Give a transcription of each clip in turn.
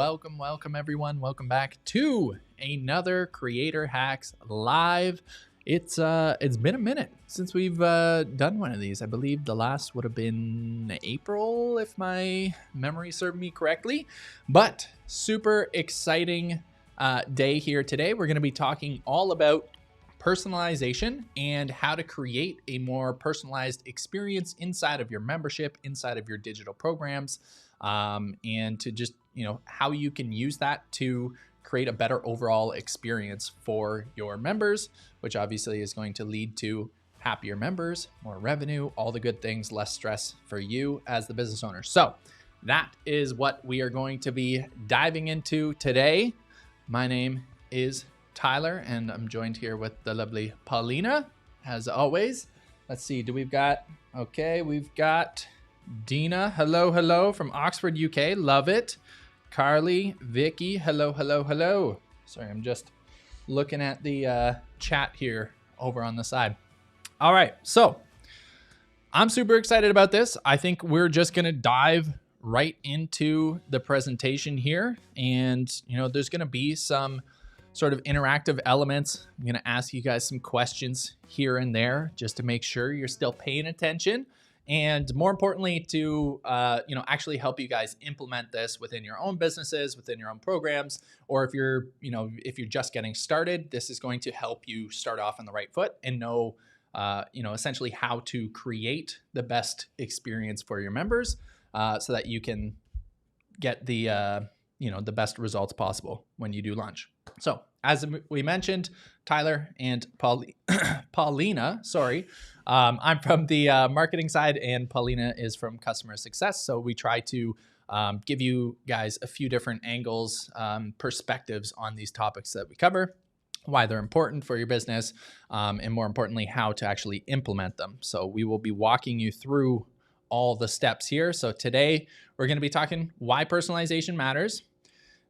Welcome everyone. Welcome back to another Creator Hacks Live. It's been a minute since we've done one of these. I believe the last would have been April, if my memory served me correctly. But super exciting day here today. We're going to be talking all about personalization and how to create a more personalized experience inside of your membership, inside of your digital programs, and to just how you can use that to create a better overall experience for your members, which obviously is going to lead to happier members, more revenue, all the good things, less stress for you as the business owner. So that is what we are going to be diving into today. My name is Tyler, and I'm joined here with the lovely Paulina, as always. Let's see, we've got Dina, hello from Oxford, UK, love it. Carly, Vicky, hello. Sorry, I'm just looking at the chat here over on the side. All right, so I'm super excited about this. I think we're just gonna dive right into the presentation here, and there's gonna be some sort of interactive elements. I'm gonna ask you guys some questions here and there just to make sure you're still paying attention. And more importantly, to actually help you guys implement this within your own businesses, within your own programs, or if you're just getting started, this is going to help you start off on the right foot and know essentially how to create the best experience for your members, so that you can get the best results possible when you do launch. So as we mentioned, Tyler and Paulina, I'm from the marketing side and Paulina is from customer success. So we try to give you guys a few different angles, perspectives on these topics that we cover, why they're important for your business, and more importantly, how to actually implement them. So we will be walking you through all the steps here. So today we're going to be talking why personalization matters,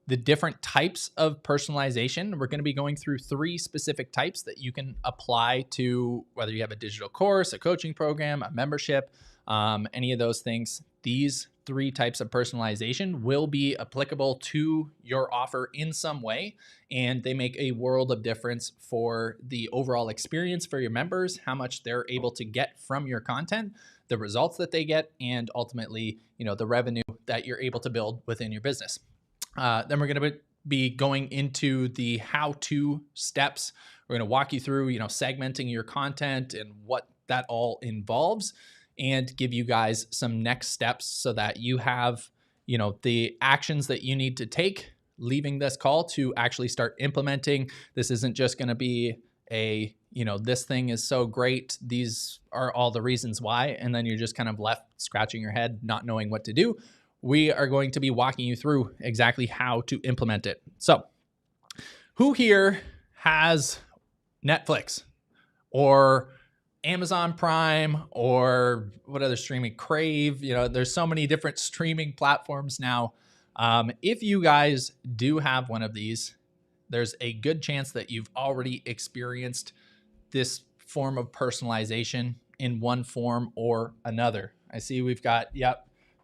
the different types of personalization. We're going to be going through 3 specific types that you can apply to whether you have a digital course, a coaching program, a membership, any of those things. These 3 types of personalization will be applicable to your offer in some way, and they make a world of difference for the overall experience for your members, how much they're able to get from your content, the results that they get, and ultimately, the revenue that you're able to build within your business. Then we're going to be going into the how-to steps. We're going to walk you through, segmenting your content and what that all involves, and give you guys some next steps so that you have, the actions that you need to take leaving this call to actually start implementing. This isn't just going to be a, this thing is so great, these are all the reasons why, and then you're just kind of left scratching your head, not knowing what to do. We are going to be walking you through exactly how to implement it. So who here has Netflix or Amazon Prime or what other streaming, Crave? There's so many different streaming platforms now. If you guys do have one of these, there's a good chance that you've already experienced this form of personalization in one form or another. I see we've got,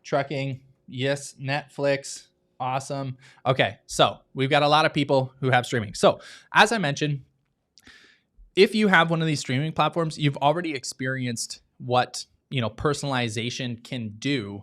trucking. Yes, Netflix. Awesome. Okay, so we've got a lot of people who have streaming. So as I mentioned, if you have one of these streaming platforms, you've already experienced what personalization can do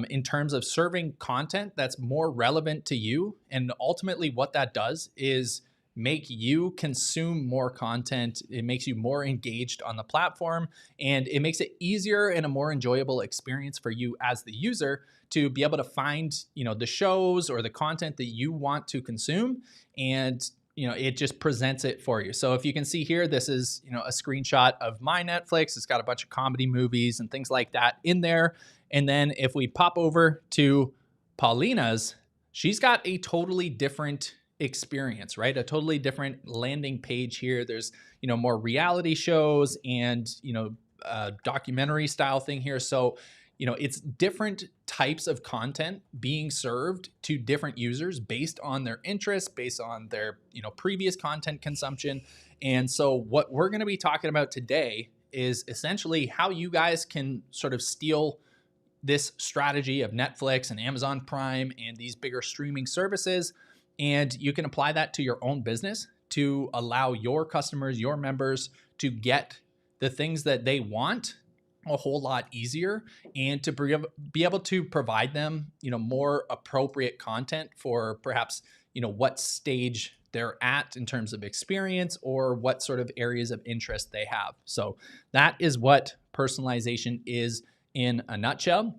in terms of serving content that's more relevant to you. And ultimately what that does is make you consume more content. It makes you more engaged on the platform, and it makes it easier and a more enjoyable experience for you as the user to be able to find, the shows or the content that you want to consume. And, it just presents it for you. So if you can see here, this is, a screenshot of my Netflix. It's got a bunch of comedy movies and things like that in there. And then if we pop over to Paulina's, she's got a totally different experience, right? A totally different landing page here. There's, more reality shows and, documentary style thing here. So, it's different types of content being served to different users based on their interests, based on their, previous content consumption. And so what we're going to be talking about today is essentially how you guys can sort of steal this strategy of Netflix and Amazon Prime and these bigger streaming services, and you can apply that to your own business to allow your customers, your members, to get the things that they want a whole lot easier, and to be able to provide them, more appropriate content for perhaps, what stage they're at in terms of experience or what sort of areas of interest they have. So that is what personalization is in a nutshell.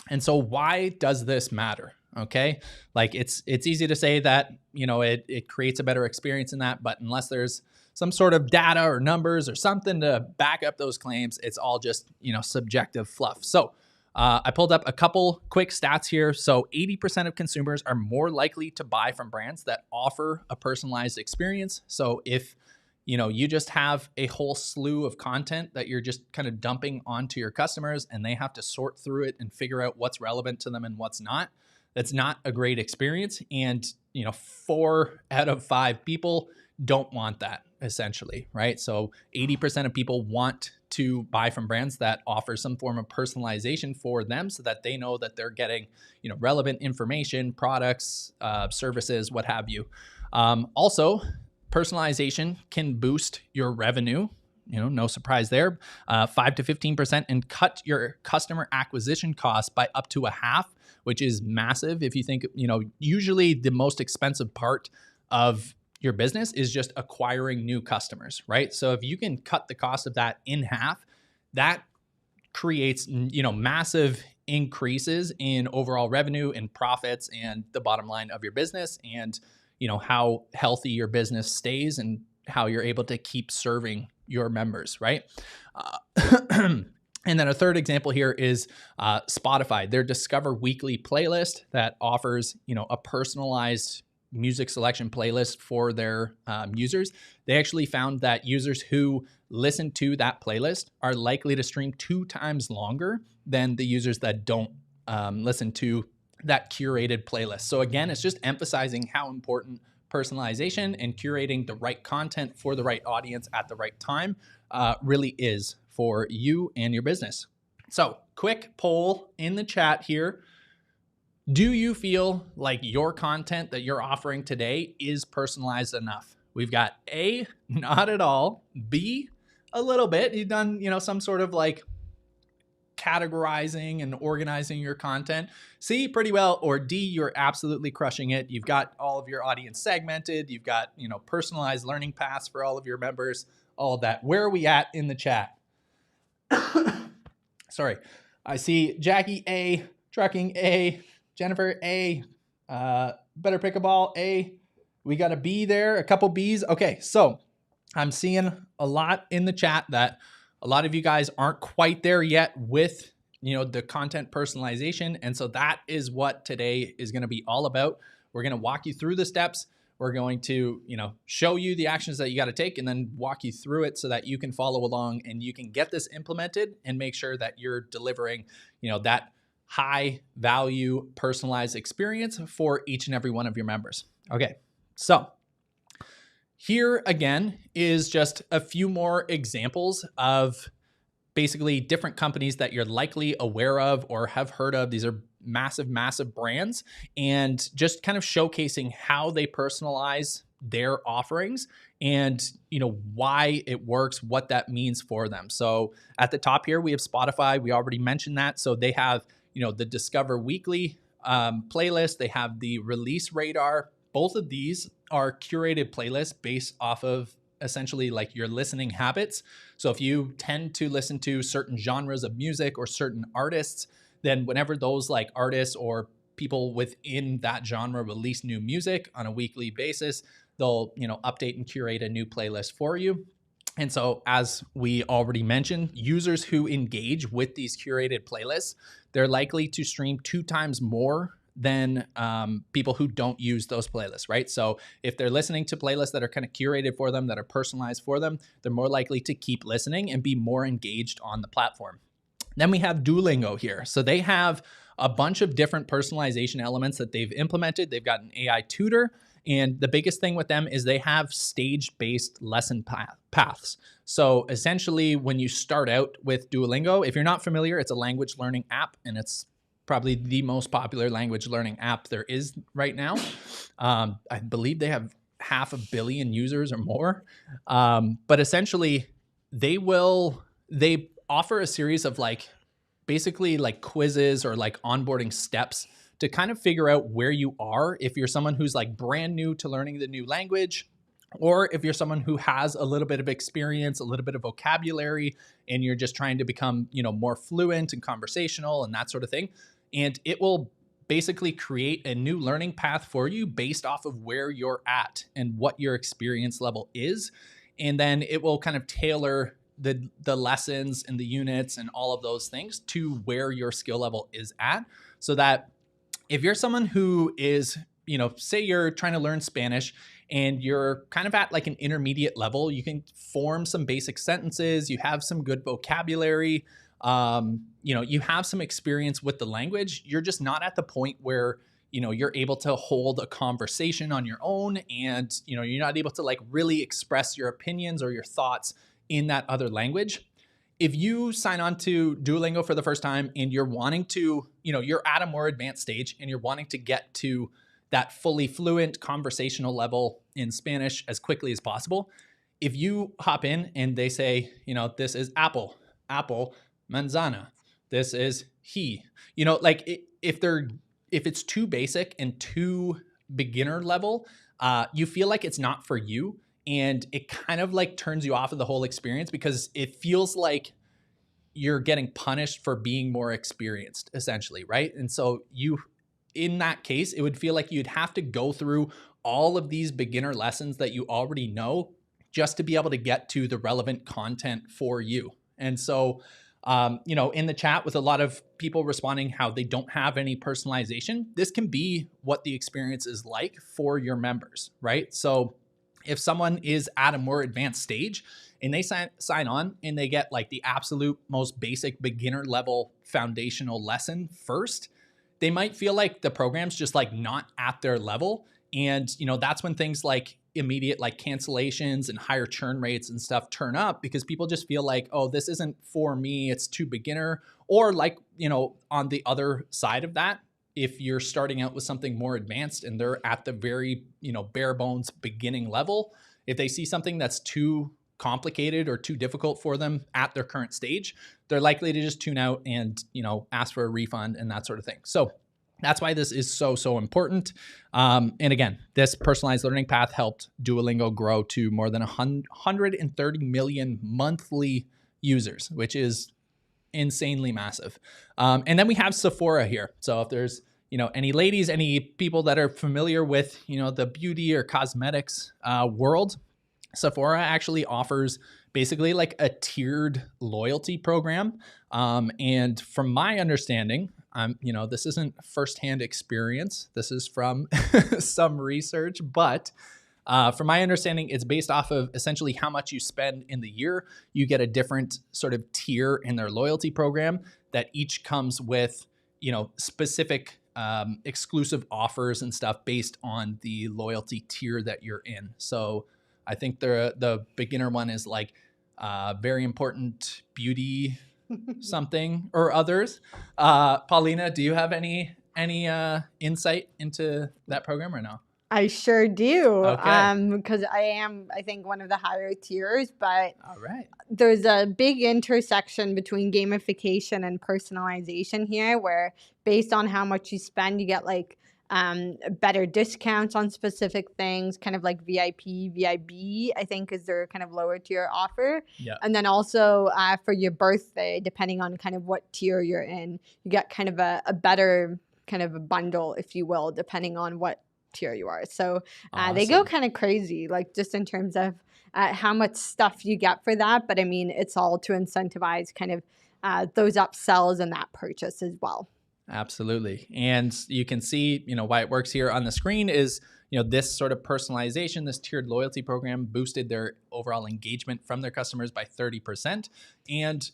And so why does this matter? Okay. Like it's easy to say that, it creates a better experience in that, but unless there's some sort of data or numbers or something to back up those claims, it's all just, subjective fluff. So I pulled up a couple quick stats here. So 80% of consumers are more likely to buy from brands that offer a personalized experience. So if you just have a whole slew of content that you're just kind of dumping onto your customers and they have to sort through it and figure out what's relevant to them and what's not, that's not a great experience. And, 4 out of 5 people don't want that, essentially, right? So 80% of people want to buy from brands that offer some form of personalization for them so that they know that they're getting, relevant information, products, services, what have you. Also, personalization can boost your revenue, no surprise there, 5 to 15%, and cut your customer acquisition costs by up to a half, which is massive. If you think, usually the most expensive part of your business is just acquiring new customers, right? So if you can cut the cost of that in half, that creates, massive increases in overall revenue and profits and the bottom line of your business, and, how healthy your business stays and how you're able to keep serving your members, right? And then a third example here is Spotify, their Discover Weekly playlist that offers, a personalized music selection playlist for their users. They actually found that users who listen to that playlist are likely to stream 2 times longer than the users that don't listen to that curated playlist. So again, it's just emphasizing how important personalization and curating the right content for the right audience at the right time really is for you and your business. So quick poll in the chat here. Do you feel like your content that you're offering today is personalized enough? We've got A, not at all. B, a little bit. You've done, some sort of like categorizing and organizing your content. C, pretty well. Or D, you're absolutely crushing it. You've got all of your audience segmented. You've got, personalized learning paths for all of your members, all of that. Where are we at in the chat? Sorry. I see Jackie A, Trucking A, Jennifer A, Better Pick a Ball A. We got a B there, a couple B's. Okay, so I'm seeing a lot in the chat that a lot of you guys aren't quite there yet with, the content personalization. And so that is what today is going to be all about. We're going to walk you through the steps. We're going to, show you the actions that you got to take and then walk you through it so that you can follow along and you can get this implemented and make sure that you're delivering, that high value personalized experience for each and every one of your members. Okay, so here again is just a few more examples of basically different companies that you're likely aware of or have heard of. These are massive, massive brands, and just kind of showcasing how they personalize their offerings and, why it works, what that means for them. So at the top here, we have Spotify. We already mentioned that. So they have, the Discover Weekly playlist. They have the Release Radar. Both of these are curated playlists based off of essentially like your listening habits. So if you tend to listen to certain genres of music or certain artists, then whenever those like artists or people within that genre release new music on a weekly basis, they'll, update and curate a new playlist for you. And so as we already mentioned, users who engage with these curated playlists, they're likely to stream 2 times more than people who don't use those playlists, right? So if they're listening to playlists that are kind of curated for them, that are personalized for them, they're more likely to keep listening and be more engaged on the platform. Then we have Duolingo here. So they have a bunch of different personalization elements that they've implemented. They've got an AI tutor. And the biggest thing with them is they have stage-based lesson paths. So essentially, when you start out with Duolingo, if you're not familiar, it's a language learning app, and it's probably the most popular language learning app there is right now. I believe they have 500 million users or more. But essentially, they offer a series of basically like quizzes or like onboarding steps to kind of figure out where you are. If you're someone who's like brand new to learning the new language, or if you're someone who has a little bit of experience, a little bit of vocabulary, and you're just trying to become, more fluent and conversational and that sort of thing. And it will basically create a new learning path for you based off of where you're at and what your experience level is. And then it will kind of tailor the lessons and the units and all of those things to where your skill level is at, so that if you're someone who is, say you're trying to learn Spanish and you're kind of at like an intermediate level, you can form some basic sentences, you have some good vocabulary, you have some experience with the language. You're just not at the point where, you're able to hold a conversation on your own, and, you're not able to like really express your opinions or your thoughts in that other language. If you sign on to Duolingo for the first time and you're wanting to, you're at a more advanced stage and you're wanting to get to that fully fluent conversational level in Spanish as quickly as possible, if you hop in and they say, this is apple, manzana, this is he, if it's too basic and too beginner level, you feel like it's not for you. And it kind of like turns you off of the whole experience, because it feels like you're getting punished for being more experienced, essentially, right? And so in that case, it would feel like you'd have to go through all of these beginner lessons that you already know just to be able to get to the relevant content for you. And so, in the chat with a lot of people responding how they don't have any personalization, this can be what the experience is like for your members, right? So if someone is at a more advanced stage and they sign on and they get like the absolute most basic beginner level foundational lesson first, they might feel like the program's just like not at their level. And, that's when things like immediate like cancellations and higher churn rates and stuff turn up, because people just feel like, oh, this isn't for me, it's too beginner. Or like, on the other side of that, if you're starting out with something more advanced and they're at the very, bare bones beginning level, if they see something that's too complicated or too difficult for them at their current stage, they're likely to just tune out and, ask for a refund and that sort of thing. So that's why this is so important. And again, this personalized learning path helped Duolingo grow to more than 130 million monthly users, which is insanely massive. And then we have Sephora here. So if there's, any ladies, any people that are familiar with, the beauty or cosmetics world, Sephora actually offers basically like a tiered loyalty program. And from my understanding, this isn't firsthand experience. This is from some research, but from my understanding, it's based off of essentially how much you spend in the year. You get a different sort of tier in their loyalty program that each comes with, specific exclusive offers and stuff based on the loyalty tier that you're in. So I think the beginner one is like very important beauty something or others. Paulina, do you have any insight into that program or no? I sure do. Okay. Because I am, I think, one of the higher tiers, but All right. there's a big intersection between gamification and personalization here, where based on how much you spend, you get like better discounts on specific things, kind of like VIP, VIB, I think is their kind of lower tier offer. Yeah. And then also for your birthday, depending on kind of what tier you're in, you get kind of a better kind of a bundle, if you will, depending on what tier you are. So they go kind of crazy, like just in terms of how much stuff you get for that. But I mean, it's all to incentivize kind of those upsells and that purchase as well. Absolutely. And you can see, why it works here on the screen is, this sort of personalization, this tiered loyalty program boosted their overall engagement from their customers by 30% and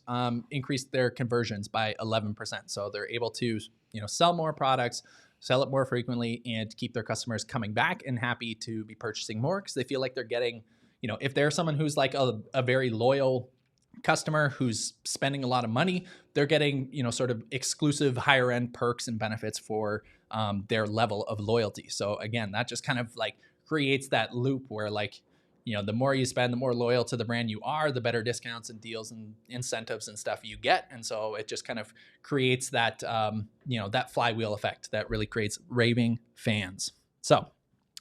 increased their conversions by 11%. So they're able to, sell more products, sell it more frequently, and keep their customers coming back and happy to be purchasing more because they feel like they're getting, if there's someone who's like a very loyal customer who's spending a lot of money, they're getting, sort of exclusive higher end perks and benefits for their level of loyalty. So again, that just kind of like creates that loop where like, the more you spend, the more loyal to the brand you are, the better discounts and deals and incentives and stuff you get. And so it just kind of creates that, that flywheel effect that really creates raving fans. So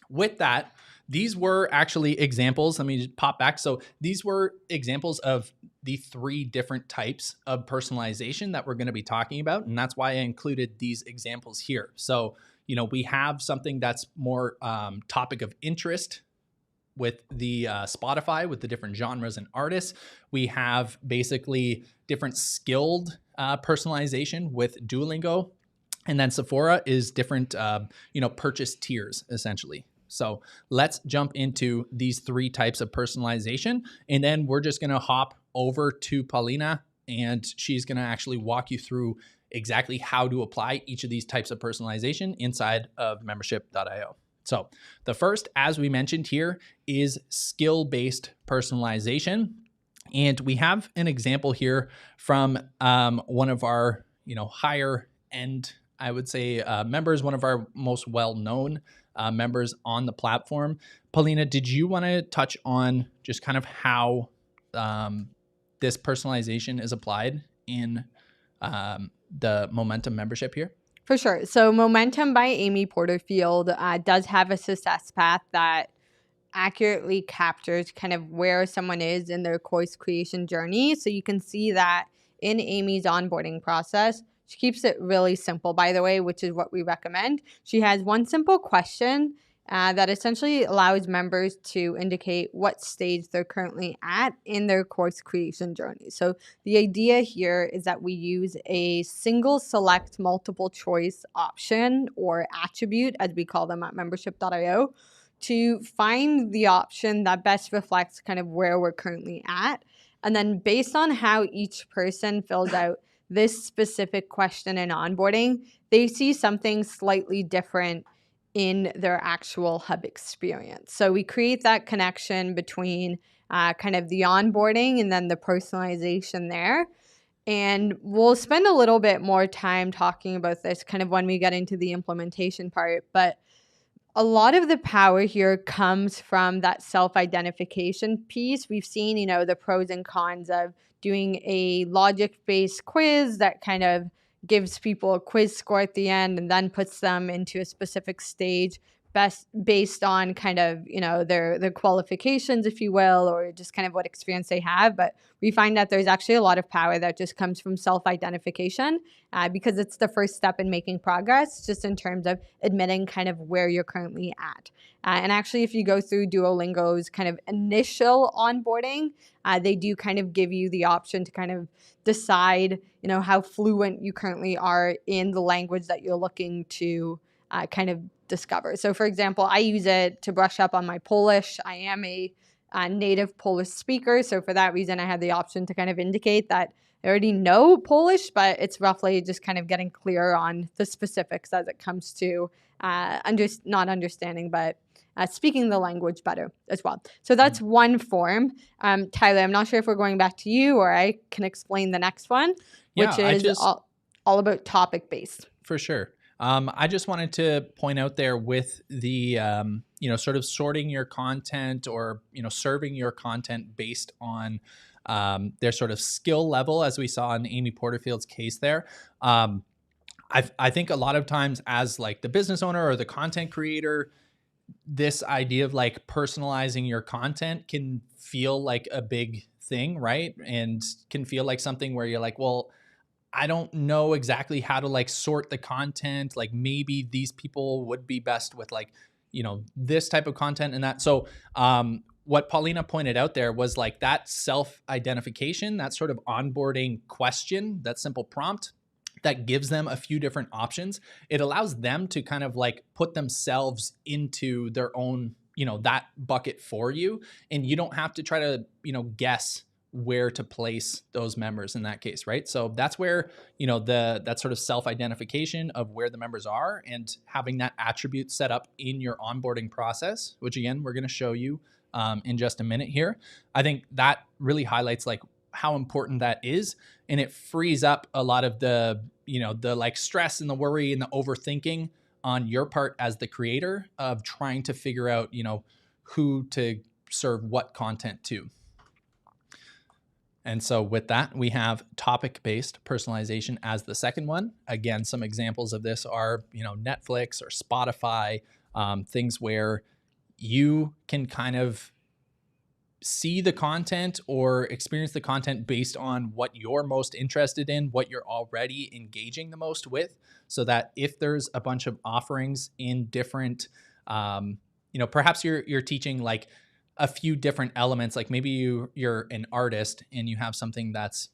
with that, these were actually examples. Let me just pop back. So these were examples of the 3 different types of personalization that we're going to be talking about. And that's why I included these examples here. So, we have something that's more topic of interest with the Spotify, with the different genres and artists. We have basically different skilled personalization with Duolingo. And then Sephora is different, purchase tiers, essentially. So let's jump into these 3 types of personalization. And then we're just going to hop over to Paulina, and she's going to actually walk you through exactly how to apply each of these types of personalization inside of membership.io. So the first, as we mentioned here, is skill-based personalization. And we have an example here from one of our, higher end, I would say, members, one of our most well-known members on the platform. Paulina, did you want to touch on just kind of how this personalization is applied in the Momentum membership here? For sure. So Momentum by Amy Porterfield does have a success path that accurately captures kind of where someone is in their course creation journey. So you can see that in Amy's onboarding process. She keeps it really simple, by the way, which is what we recommend. She has one simple question that essentially allows members to indicate what stage they're currently at in their course creation journey. So the idea here is that we use a single select multiple choice option or attribute, as we call them at membership.io, to find the option that best reflects kind of where we're currently at. And then based on how each person fills out this specific question in onboarding, they see something slightly different in their actual hub experience. So we create that connection between kind of the onboarding and then the personalization there. And we'll spend a little bit more time talking about this kind of when we get into the implementation part. But a lot of the power here comes from that self-identification piece. We've seen, the pros and cons of doing a logic-based quiz that kind of gives people a quiz score at the end and then puts them into a specific stage based on kind of, their qualifications, if you will, or just kind of what experience they have. But we find that there's actually a lot of power that just comes from self-identification because it's the first step in making progress, just in terms of admitting kind of where you're currently at. And actually, if you go through Duolingo's kind of initial onboarding, they do kind of give you the option to kind of decide, how fluent you currently are in the language that you're looking to kind of discover. So for example, I use it to brush up on my Polish. I am a native Polish speaker. So for that reason, I had the option to kind of indicate that I already know Polish, but it's roughly just kind of getting clear on the specifics as it comes to not understanding, but speaking the language better as well. So that's one form. Tyler, I'm not sure if we're going back to you or I can explain the next one, which is all about topic-based. For sure. I just wanted to point out there with the, sort of sorting your content or, serving your content based on their sort of skill level, as we saw in Amy Porterfield's case there. I think a lot of times as like the business owner or the content creator, this idea of like personalizing your content can feel like a big thing, right? And can feel like something where you're like, well, I don't know exactly how to like sort the content. Like maybe these people would be best with like, this type of content and that. So what Paulina pointed out there was like that self-identification, that sort of onboarding question, that simple prompt that gives them a few different options. It allows them to kind of like put themselves into their own, that bucket for you. And you don't have to try to, guess where to place those members in that case, right? So that's where, that sort of self-identification of where the members are and having that attribute set up in your onboarding process, which again, we're going to show you in just a minute here. I think that really highlights like how important that is, and it frees up a lot of the, the like stress and the worry and the overthinking on your part as the creator of trying to figure out, who to serve what content to. And so with that, we have topic-based personalization as the second one. Again, some examples of this are, Netflix or Spotify, things where you can kind of see the content or experience the content based on what you're most interested in, what you're already engaging the most with, so that if there's a bunch of offerings in different, perhaps you're teaching like a few different elements, like maybe you're an artist and you have something that's,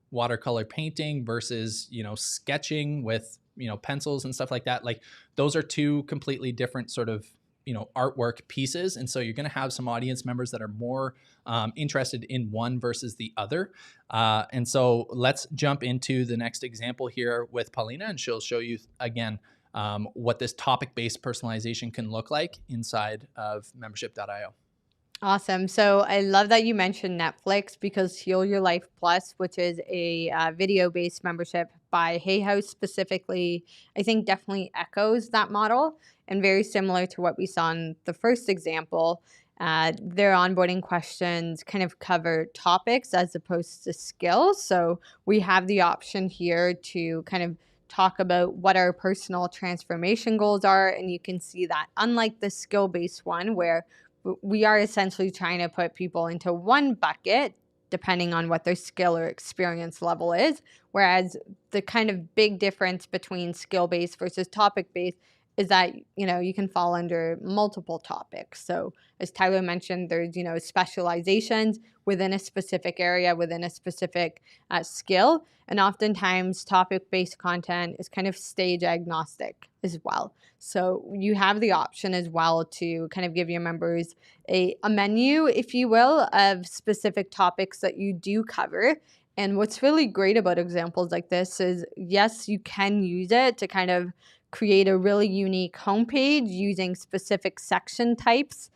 watercolor painting versus, sketching with, pencils and stuff like that. Like those are two completely different sort of, artwork pieces. And so you're going to have some audience members that are more interested in one versus the other. And so let's jump into the next example here with Paulina, and she'll show you again what this topic-based personalization can look like inside of membership.io. Awesome. So I love that you mentioned Netflix, because Heal Your Life Plus, which is a video-based membership by Hay House specifically, I think definitely echoes that model, and very similar to what we saw in the first example. Their onboarding questions kind of cover topics as opposed to skills. So we have the option here to kind of talk about what our personal transformation goals are, and you can see that unlike the skill-based one, where we are essentially trying to put people into one bucket depending on what their skill or experience level is. Whereas the kind of big difference between skill-based versus topic-based is that, you can fall under multiple topics. So as Tyler mentioned, there's, specializations within a specific area, within a specific skill. And oftentimes topic-based content is kind of stage agnostic as well. So you have the option as well to kind of give your members a menu, if you will, of specific topics that you do cover. And what's really great about examples like this is, yes, you can use it to kind of create a really unique homepage using specific section types,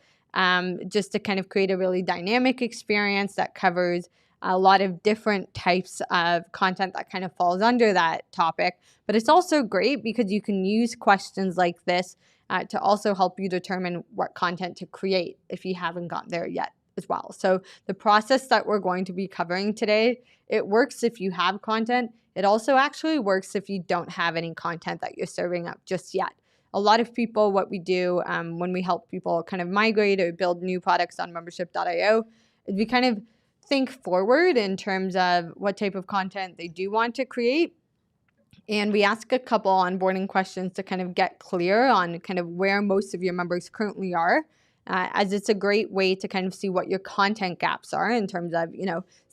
just to kind of create a really dynamic experience that covers a lot of different types of content that kind of falls under that topic. But it's also great because you can use questions like this to also help you determine what content to create if you haven't gotten there yet as well. So the process that we're going to be covering today, it works if you have content. It also actually works if you don't have any content that you're serving up just yet. A lot of people, what we do when we help people kind of migrate or build new products on membership.io, is we kind of think forward in terms of what type of content they do want to create. And we ask a couple onboarding questions to kind of get clear on kind of where most of your members currently are, as it's a great way to kind of see what your content gaps are in terms of,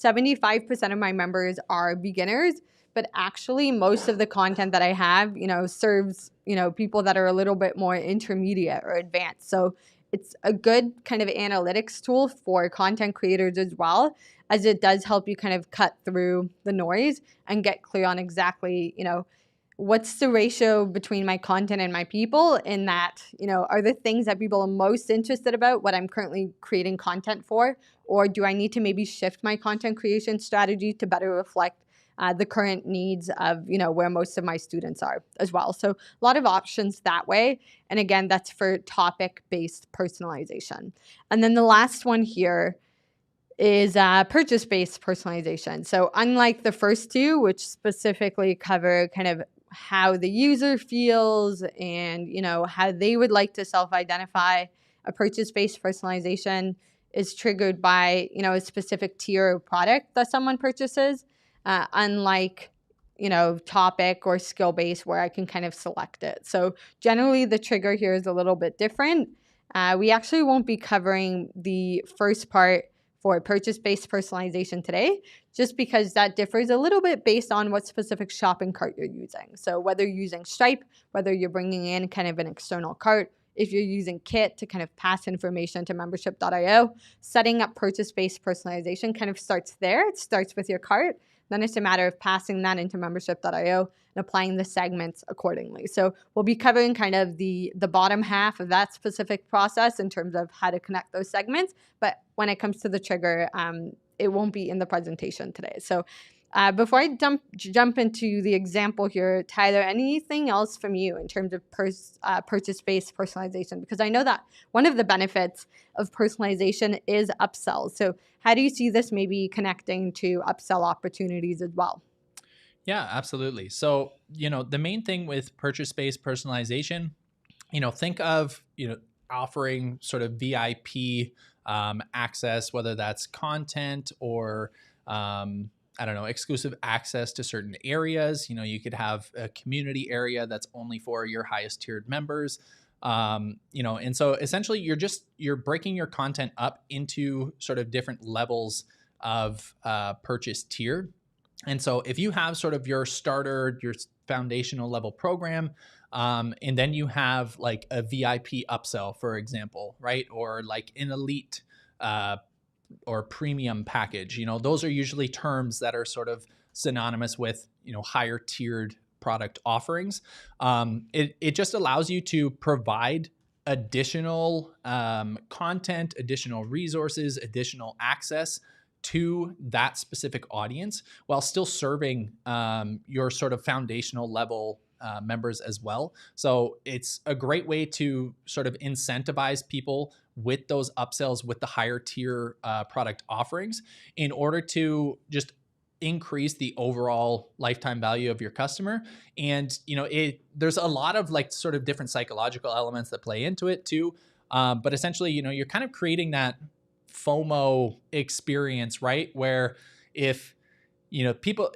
75% of my members are beginners, but actually most of the content that I have, serves, people that are a little bit more intermediate or advanced. So it's a good kind of analytics tool for content creators as well, as it does help you kind of cut through the noise and get clear on exactly, what's the ratio between my content and my people, in that, are the things that people are most interested about what I'm currently creating content for, or do I need to maybe shift my content creation strategy to better reflect the current needs of, where most of my students are as well. So a lot of options that way. And again, that's for topic-based personalization. And then the last one here is purchase-based personalization. So unlike the first two, which specifically cover kind of how the user feels and, how they would like to self-identify, a purchase-based personalization is triggered by, a specific tier of product that someone purchases. Unlike, topic or skill-based where I can kind of select it. So generally the trigger here is a little bit different. We actually won't be covering the first part for purchase-based personalization today, just because that differs a little bit based on what specific shopping cart you're using. So whether you're using Stripe, whether you're bringing in kind of an external cart, if you're using Kit to kind of pass information to membership.io, setting up purchase-based personalization kind of starts there. It starts with your cart. Then it's a matter of passing that into membership.io and applying the segments accordingly. So we'll be covering kind of the bottom half of that specific process in terms of how to connect those segments. But when it comes to the trigger, it won't be in the presentation today. So before I jump into the example here, Tyler, anything else from you in terms of purchase-based personalization? Because I know that one of the benefits of personalization is upsells. So how do you see this maybe connecting to upsell opportunities as well? Yeah, absolutely. So, the main thing with purchase-based personalization, think of, offering sort of VIP access, whether that's content or, I don't know, exclusive access to certain areas. You could have a community area that's only for your highest tiered members. And so essentially you're breaking your content up into sort of different levels of purchase tier. And so if you have sort of your starter, your foundational level program, and then you have like a VIP upsell, for example, right? Or like an elite or premium package, those are usually terms that are sort of synonymous with, higher tiered product offerings. It just allows you to provide additional content, additional resources, additional access to that specific audience while still serving your sort of foundational level members as well. So it's a great way to sort of incentivize people with those upsells with the higher tier product offerings in order to just increase the overall lifetime value of your customer. And there's a lot of like sort of different psychological elements that play into it too. But essentially, you're kind of creating that FOMO experience, right? Where if people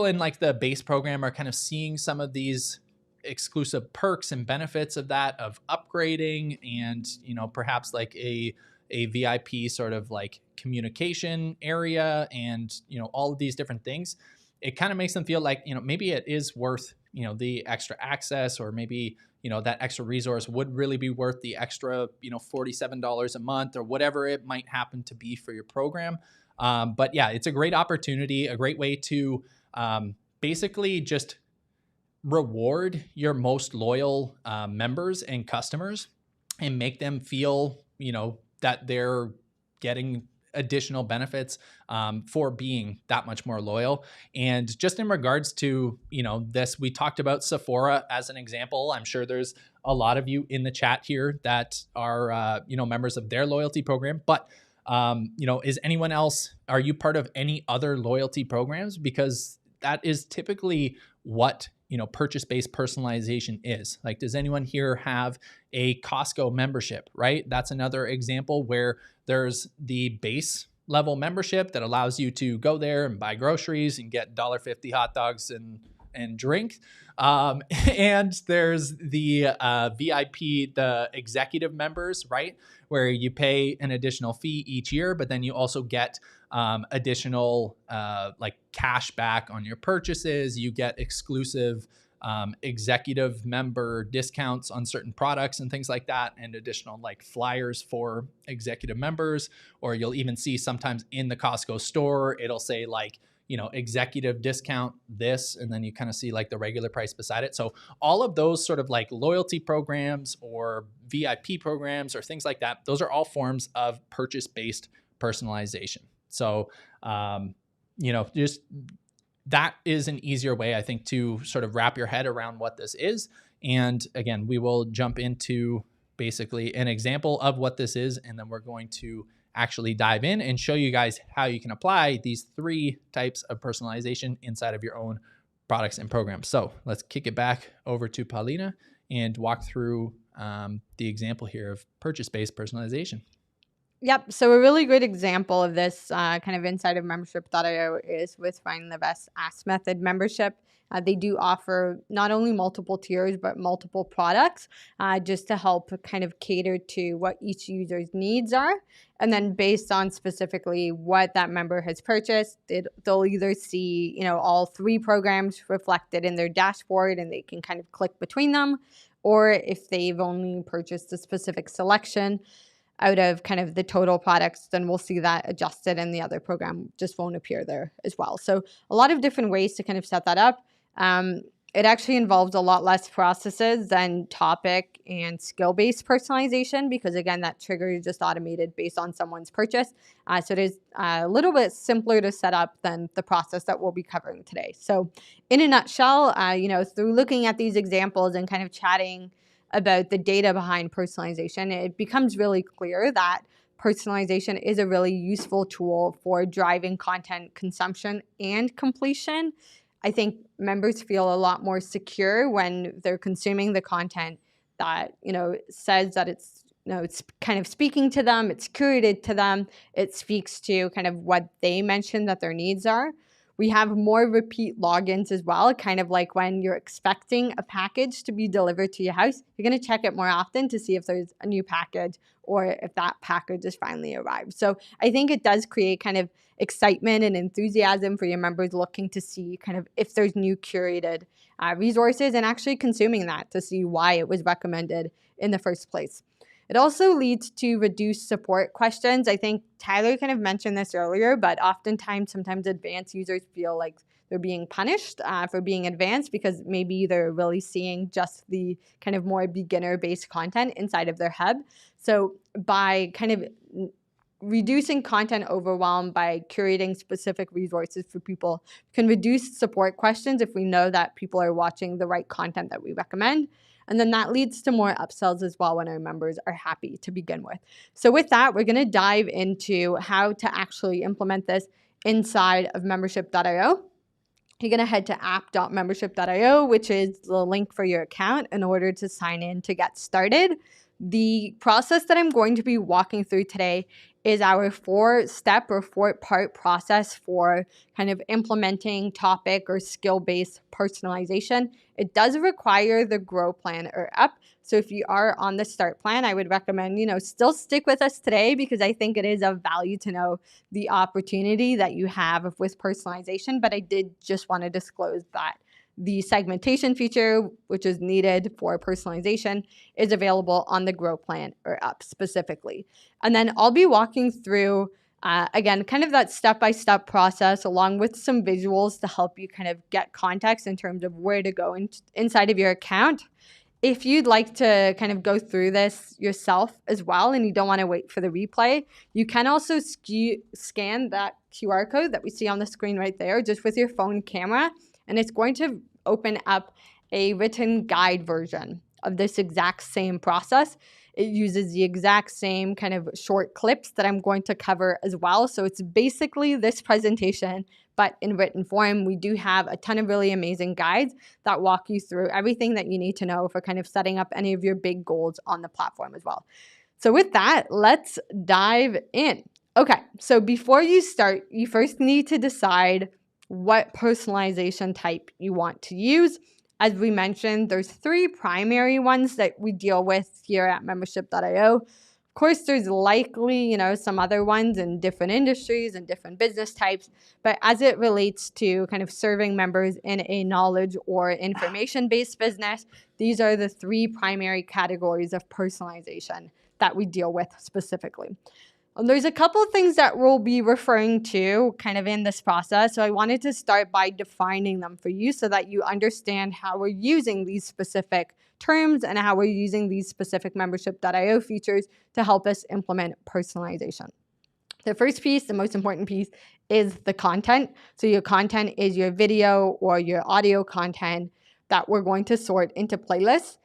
in like the base program are kind of seeing some of these exclusive perks and benefits of that, of upgrading and, perhaps like a VIP sort of like communication area and, all of these different things, it kind of makes them feel like, maybe it is worth, the extra access, or maybe, that extra resource would really be worth the extra, $47 a month or whatever it might happen to be for your program. But yeah, it's a great opportunity, a great way to basically just reward your most loyal members and customers and make them feel, that they're getting additional benefits for being that much more loyal. And just in regards to, this, we talked about Sephora as an example. I'm sure there's a lot of you in the chat here that are, members of their loyalty program, but is anyone else, are you part of any other loyalty programs? Because that is typically what, purchase-based personalization is. Like, does anyone here have a Costco membership, right? That's another example where there's the base level membership that allows you to go there and buy groceries and get $1.50 hot dogs and drink. And there's the VIP, the executive members, right? Where you pay an additional fee each year, but then you also get additional like cash back on your purchases. You get exclusive executive member discounts on certain products and things like that, and additional like flyers for executive members. Or you'll even see sometimes in the Costco store, it'll say like, executive discount this, and then you kind of see like the regular price beside it. So all of those sort of like loyalty programs or VIP programs or things like that, those are all forms of purchase-based personalization. So, just that is an easier way, I think, to sort of wrap your head around what this is. And again, we will jump into basically an example of what this is, and then we're going to actually dive in and show you guys how you can apply these 3 types of personalization inside of your own products and programs. So let's kick it back over to Paulina and walk through the example here of purchase-based personalization. Yep. So a really good example of this kind of inside of membership.io is with Finding the Best Ask Method membership. They do offer not only multiple tiers, but multiple products just to help kind of cater to what each user's needs are. And then based on specifically what that member has purchased, they'll either see, all 3 programs reflected in their dashboard and they can kind of click between them. Or if they've only purchased a specific selection, out of kind of the total products, then we'll see that adjusted and the other program just won't appear there as well. So a lot of different ways to kind of set that up. It actually involves a lot less processes than topic and skill-based personalization because, again, that trigger is just automated based on someone's purchase. So it is a little bit simpler to set up than the process that we'll be covering today. So in a nutshell, through looking at these examples and kind of chatting about the data behind personalization, it becomes really clear that personalization is a really useful tool for driving content consumption and completion. I think members feel a lot more secure when they're consuming the content that, says that it's kind of speaking to them, it's curated to them, it speaks to kind of what they mentioned that their needs are. We have more repeat logins as well, kind of like when you're expecting a package to be delivered to your house, you're going to check it more often to see if there's a new package or if that package has finally arrived. So I think it does create kind of excitement and enthusiasm for your members looking to see kind of if there's new curated resources and actually consuming that to see why it was recommended in the first place. It also leads to reduced support questions. I think Tyler kind of mentioned this earlier, but sometimes advanced users feel like they're being punished for being advanced because maybe they're really seeing just the kind of more beginner-based content inside of their hub. So by kind of reducing content overwhelm by curating specific resources for people can reduce support questions if we know that people are watching the right content that we recommend. And then that leads to more upsells as well when our members are happy to begin with. So with that, we're going to dive into how to actually implement this inside of membership.io. You're going to head to app.membership.io, which is the link for your account in order to sign in to get started. The process that I'm going to be walking through today is our 4-step or 4-part process for kind of implementing topic or skill-based personalization. It does require the Grow plan or up. So if you are on the Start plan, I would recommend, still stick with us today because I think it is of value to know the opportunity that you have with personalization. But I did just want to disclose that the segmentation feature, which is needed for personalization, is available on the Grow plan or up specifically. And then I'll be walking through, again, kind of that step-by-step process along with some visuals to help you kind of get context in terms of where to go inside of your account. If you'd like to kind of go through this yourself as well and you don't want to wait for the replay, you can also scan that QR code that we see on the screen right there just with your phone camera, and it's going to open up a written guide version of this exact same process. It uses the exact same kind of short clips that I'm going to cover as well. So it's basically this presentation, but in written form. We do have a ton of really amazing guides that walk you through everything that you need to know for kind of setting up any of your big goals on the platform as well. So with that, let's dive in. Okay, so before you start, you first need to decide what personalization type you want to use. As we mentioned, there's 3 primary ones that we deal with here at membership.io. Of course, there's likely, some other ones in different industries and different business types, but as it relates to kind of serving members in a knowledge or information-based business, these are the 3 primary categories of personalization that we deal with specifically. There's a couple of things that we'll be referring to kind of in this process. So I wanted to start by defining them for you so that you understand how we're using these specific terms and how we're using these specific membership.io features to help us implement personalization. The first piece, the most important piece, is the content. So your content is your video or your audio content that we're going to sort into playlists.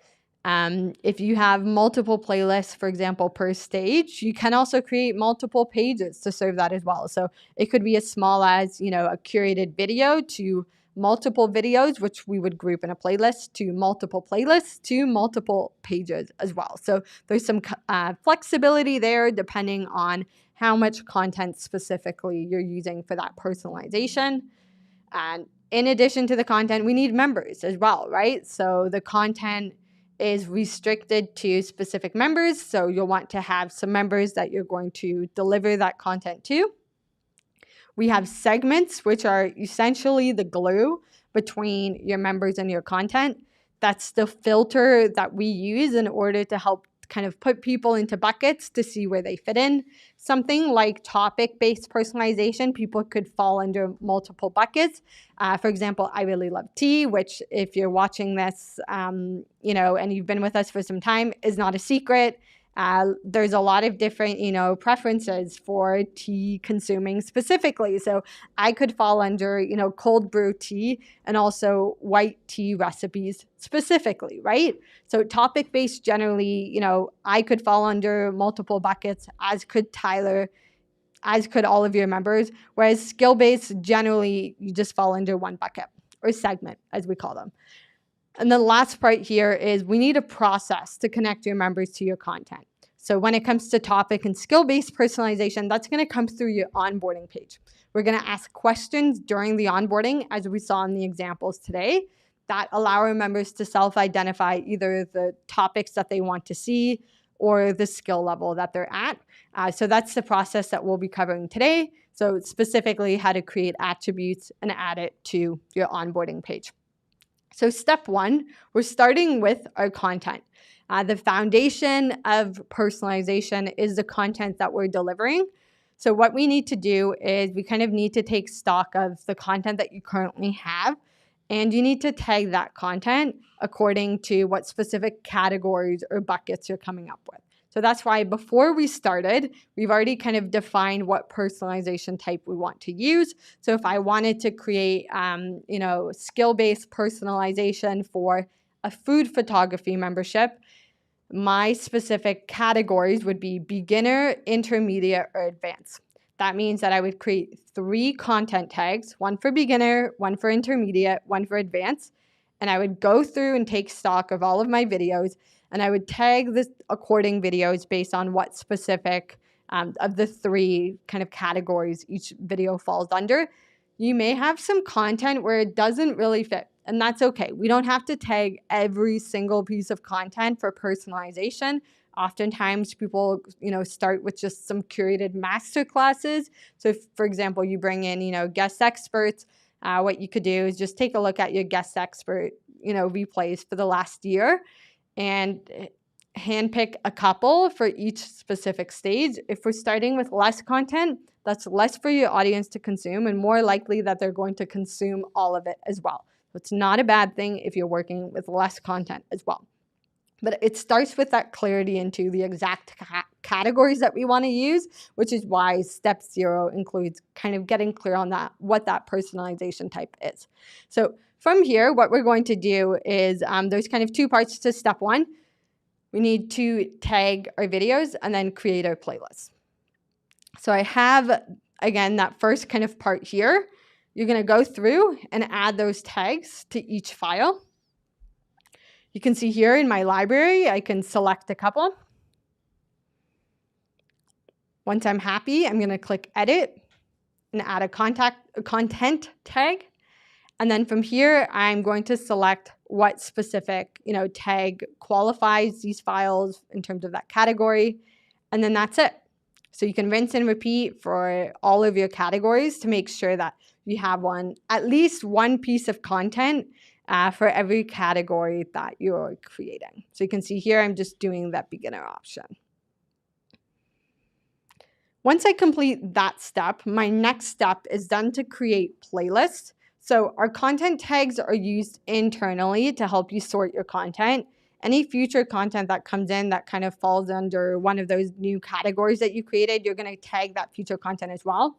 If you have multiple playlists, for example, per stage, you can also create multiple pages to serve that as well. So it could be as small as, a curated video to multiple videos, which we would group in a playlist, to multiple playlists, to multiple pages as well. So there's some flexibility there depending on how much content specifically you're using for that personalization. And in addition to the content, we need members as well, right? So the content is restricted to specific members. So you'll want to have some members that you're going to deliver that content to. We have segments, which are essentially the glue between your members and your content. That's the filter that we use in order to help kind of put people into buckets to see where they fit in. Something like topic-based personalization, people could fall under multiple buckets. For example, I really love tea, which if you're watching this, and you've been with us for some time, is not a secret. There's a lot of different, preferences for tea consuming specifically. So I could fall under, cold brew tea and also white tea recipes specifically, right? So topic-based generally, I could fall under multiple buckets, as could Tyler, as could all of your members. Whereas skill-based, generally, you just fall under one bucket or segment, as we call them. And the last part here is we need a process to connect your members to your content. So when it comes to topic and skill-based personalization, that's going to come through your onboarding page. We're going to ask questions during the onboarding, as we saw in the examples today, that allow our members to self-identify either the topics that they want to see or the skill level that they're at. So that's the process that we'll be covering today. So specifically how to create attributes and add it to your onboarding page. So step one, we're starting with our content. The foundation of personalization is the content that we're delivering. So what we need to do is we kind of need to take stock of the content that you currently have, and you need to tag that content according to what specific categories or buckets you're coming up with. So that's why before we started, we've already kind of defined what personalization type we want to use. So if I wanted to create, skill-based personalization for a food photography membership, my specific categories would be beginner, intermediate, or advanced. That means that I would create 3 content tags, one for beginner, one for intermediate, one for advanced, and I would go through and take stock of all of my videos, and I would tag the according videos based on what specific of the 3 kind of categories each video falls under. You may have some content where it doesn't really fit, and that's okay. We don't have to tag every single piece of content for personalization. Oftentimes people, start with just some curated master classes. So if, for example, you bring in, guest experts, what you could do is just take a look at your guest expert, replays for the last year and handpick a couple for each specific stage. If we're starting with less content, that's less for your audience to consume and more likely that they're going to consume all of it as well. So it's not a bad thing if you're working with less content as well. But it starts with that clarity into the exact categories that we want to use, which is why step 0 includes kind of getting clear on that, what that personalization type is. So from here, what we're going to do is there's kind of 2 parts to step 1. We need to tag our videos and then create our playlist. So I have, again, that first kind of part here. You're going to go through and add those tags to each file. You can see here in my library, I can select a couple. Once I'm happy, I'm going to click Edit and add a content tag. And then from here, I'm going to select what specific, tag qualifies these files in terms of that category. And then that's it. So you can rinse and repeat for all of your categories to make sure that you have at least one piece of content for every category that you're creating. So you can see here, I'm just doing that beginner option. Once I complete that step, my next step is then to create playlists. So our content tags are used internally to help you sort your content. Any future content that comes in that kind of falls under one of those new categories that you created, you're going to tag that future content as well.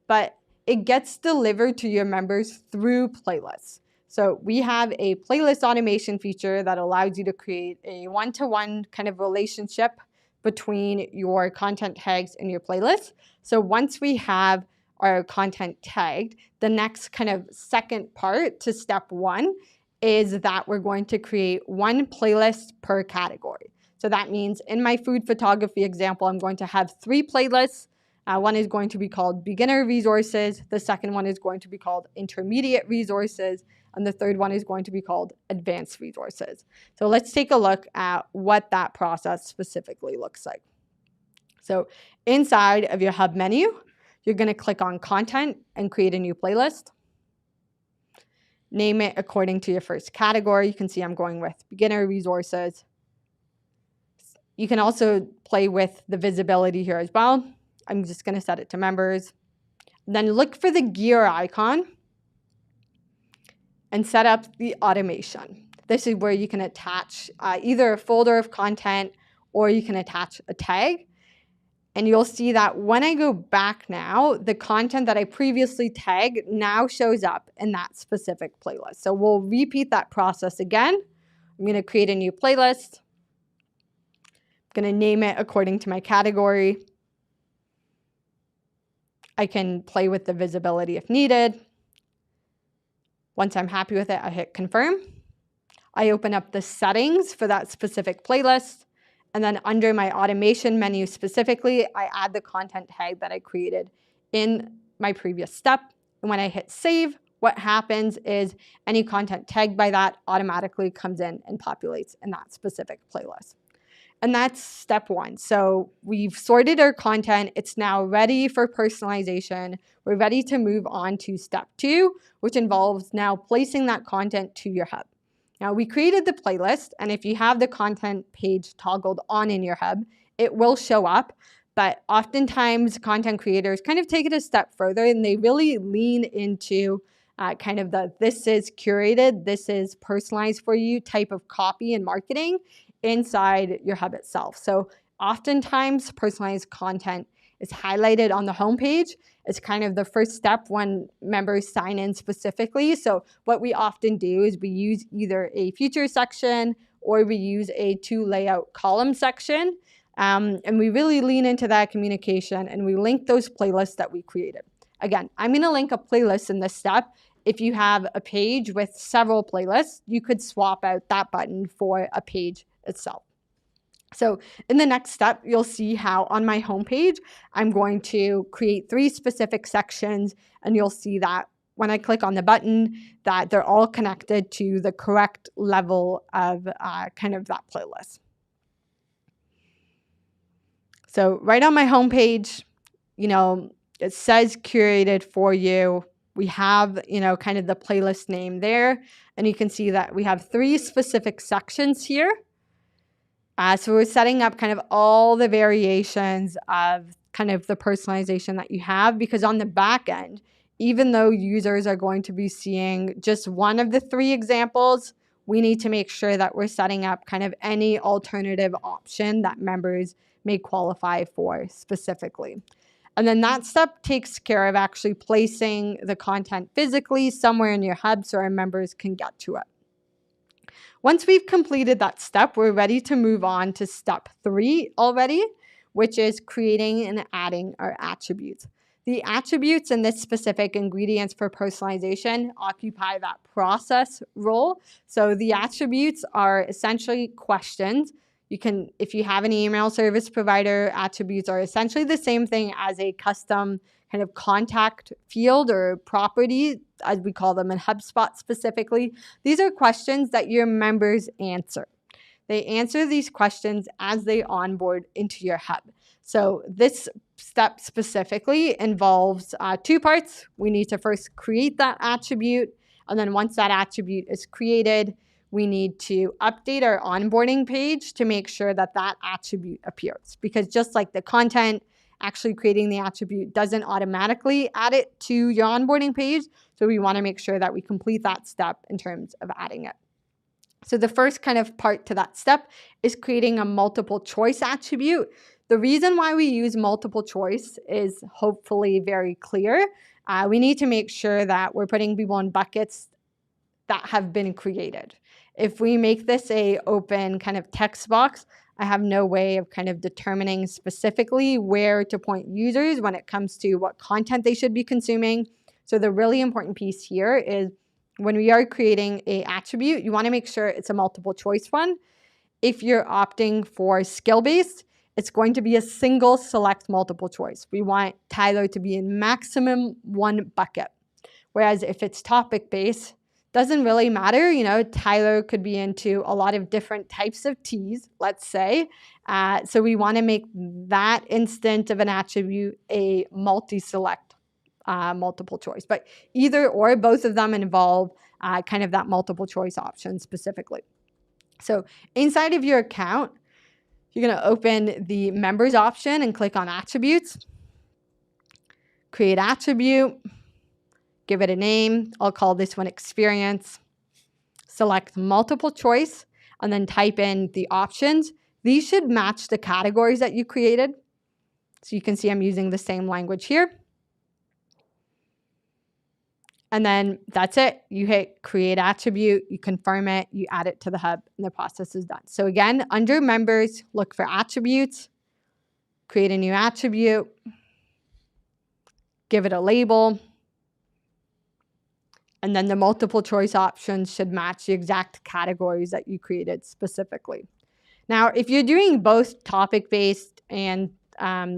But it gets delivered to your members through playlists. So we have a playlist automation feature that allows you to create a one-to-one kind of relationship between your content tags and your playlist. So once we have our content tagged, the next kind of second part to step 1 is that we're going to create one playlist per category. So that means in my food photography example, I'm going to have 3 playlists. One is going to be called beginner resources. The second one is going to be called intermediate resources. And the third one is going to be called advanced resources. So let's take a look at what that process specifically looks like. So inside of your hub menu, you're going to click on content and create a new playlist. Name it according to your first category. You can see I'm going with beginner resources. You can also play with the visibility here as well. I'm just going to set it to members. Then look for the gear icon and set up the automation. This is where you can attach either a folder of content or you can attach a tag. And you'll see that when I go back now, the content that I previously tagged now shows up in that specific playlist. So we'll repeat that process again. I'm going to create a new playlist. I'm going to name it according to my category. I can play with the visibility if needed. Once I'm happy with it, I hit confirm. I open up the settings for that specific playlist. And then under my automation menu specifically, I add the content tag that I created in my previous step. And when I hit save, what happens is any content tagged by that automatically comes in and populates in that specific playlist. And that's step one. So we've sorted our content. It's now ready for personalization. We're ready to move on to step two, which involves now placing that content to your hub. Now, we created the playlist, and if you have the content page toggled on in your hub, it will show up. But oftentimes, content creators kind of take it a step further, and they really lean into kind of the this is curated, this is personalized for you type of copy and marketing inside your hub itself. So oftentimes, personalized content is highlighted on the homepage. It's kind of the first step when members sign in specifically. So what we often do is we use either a feature section or we use a to layout column section. And we really lean into that communication and we link those playlists that we created. Again, I'm going to link a playlist in this step. If you have a page with several playlists, you could swap out that button for a page itself. So in the next step, you'll see how on my homepage, I'm going to create 3 specific sections, and you'll see that when I click on the button, that they're all connected to the correct level of kind of that playlist. So right on my homepage, it says curated for you. We have, kind of the playlist name there, and you can see that we have 3 specific sections here. So we're setting up kind of all the variations of kind of the personalization that you have, because on the back end, even though users are going to be seeing just one of the 3 examples, we need to make sure that we're setting up kind of any alternative option that members may qualify for specifically. And then that step takes care of actually placing the content physically somewhere in your hub so our members can get to it. Once we've completed that step, we're ready to move on to step 3 already, which is creating and adding our attributes. The attributes and this specific ingredients for personalization occupy that process role. So the attributes are essentially questions. If you have an email service provider, attributes are essentially the same thing as a custom kind of contact field or property, as we call them in HubSpot specifically. These are questions that your members answer. They answer these questions as they onboard into your hub. So this step specifically involves 2 parts. We need to first create that attribute, and then once that attribute is created, we need to update our onboarding page to make sure that that attribute appears. Because just like the content, actually creating the attribute doesn't automatically add it to your onboarding page. So we want to make sure that we complete that step in terms of adding it. So the first kind of part to that step is creating a multiple choice attribute. The reason why we use multiple choice is hopefully very clear. We need to make sure that we're putting people in buckets that have been created. If we make this a open kind of text box, I have no way of kind of determining specifically where to point users when it comes to what content they should be consuming. So the really important piece here is when we are creating an attribute, you want to make sure it's a multiple choice one. If you're opting for skill-based, it's going to be a single select multiple choice. We want Tyler to be in maximum 1 bucket. Whereas if it's topic-based, doesn't really matter. Tyler could be into a lot of different types of teas, let's say. So we want to make that instant of an attribute a multi-select multiple choice. But either or, both of them involve kind of that multiple choice option specifically. So inside of your account, You're going to open the members option and click on attributes. Create attribute. Give it a name. I'll call this one experience. Select multiple choice and then type in the options. These should match the categories that you created. So you can see I'm using the same language here. And then that's it. You hit create attribute, you confirm it, you add it to the hub, and the process is done. So again, under members, look for attributes, create a new attribute, give it a label, and then the multiple choice options should match the exact categories that you created specifically. Now, if you're doing both topic-based and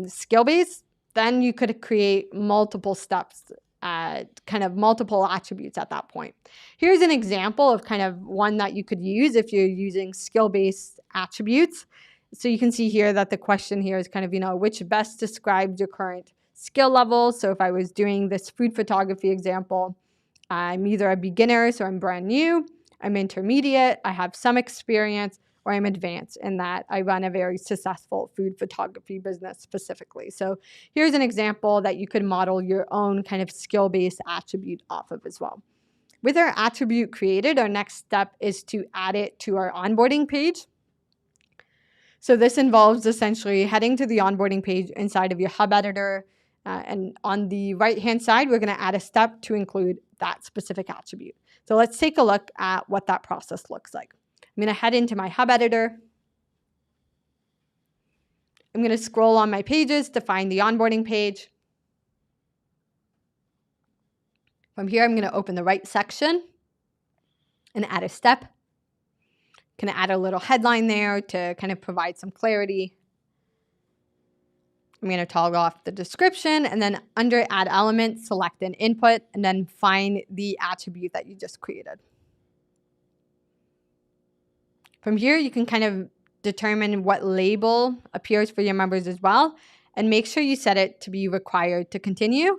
skill-based, then you could create multiple steps, kind of multiple attributes at that point. Here's an example of kind of one that you could use if you're using skill-based attributes. So you can see here that the question here is kind of, which best describes your current skill level. So if I was doing this food photography example, I'm either a beginner, so I'm brand new, I'm intermediate, I have some experience, or I'm advanced in that I run a very successful food photography business specifically. So here's an example that you could model your own kind of skill-based attribute off of as well. With our attribute created, our next step is to add it to our onboarding page. So this involves essentially heading to the onboarding page inside of your hub editor. And on the right-hand side, we're going to add a step to include that specific attribute. So let's take a look at what that process looks like. I'm going to head into my hub editor. I'm going to scroll on my pages to find the onboarding page. From here, I'm going to open the right section and add a step. I'm going to add a little headline there to kind of provide some clarity. I'm going to toggle off the description, and then under add element, select an input, and then find the attribute that you just created. From here, you can kind of determine what label appears for your members as well, and make sure you set it to be required to continue,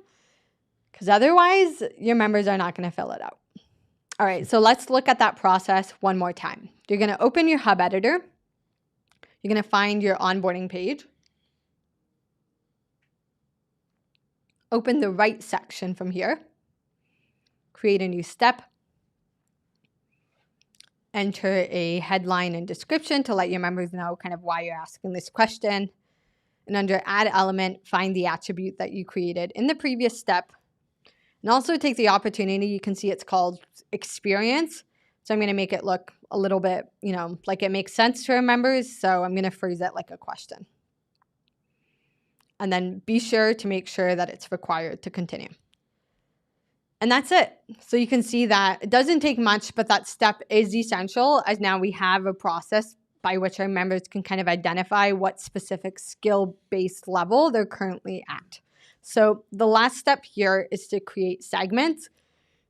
because otherwise your members are not going to fill it out. All right, so let's look at that process one more time. You're going to open your hub editor. You're going to find your onboarding page. Open the right section from here. Create a new step. Enter a headline and description to let your members know kind of why you're asking this question. And under add element, find the attribute that you created in the previous step. And also take the opportunity, you can see it's called experience. So I'm going to make it look a little bit, like it makes sense to our members. So I'm going to phrase it like a question. And then be sure to make sure that it's required to continue. And that's it. So you can see that it doesn't take much, but that step is essential, as now we have a process by which our members can kind of identify what specific skill-based level they're currently at. So the last step here is to create segments.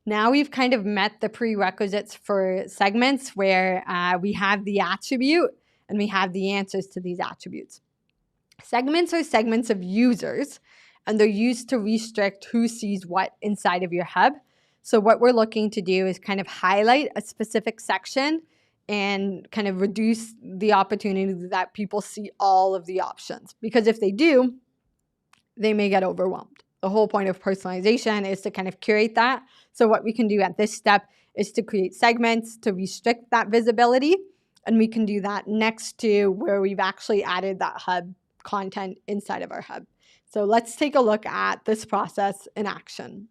Now we've kind of met the prerequisites for segments where we have the attribute and we have the answers to these attributes. Segments are segments of users, and they're used to restrict who sees what inside of your hub. So what we're looking to do is kind of highlight a specific section and kind of reduce the opportunity that people see all of the options. Because if they do, they may get overwhelmed. The whole point of personalization is to kind of curate that. So what we can do at this step is to create segments to restrict that visibility. And we can do that next to where we've actually added that hub content inside of our hub. So let's take a look at this process in action.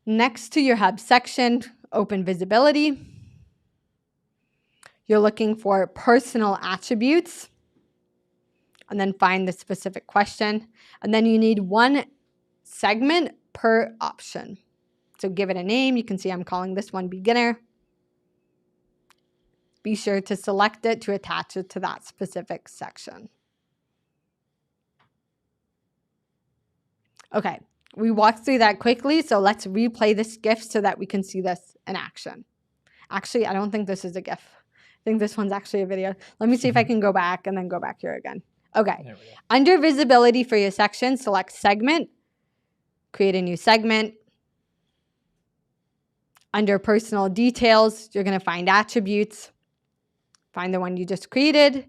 Next to your hub section, open visibility. You're looking for personal attributes, and then find the specific question. And then you need one segment per option. So give it a name. You can see I'm calling this one beginner. Be sure to select it to attach it to that specific section. Okay, we walked through that quickly, so let's replay this GIF so that we can see this in action. Actually, I don't think this is a GIF. I think this one's actually a video. Let me see if I can go back and then go back here again. Okay, under visibility for your section, select segment, create a new segment. Under personal details, you're going to find attributes. find the one you just created,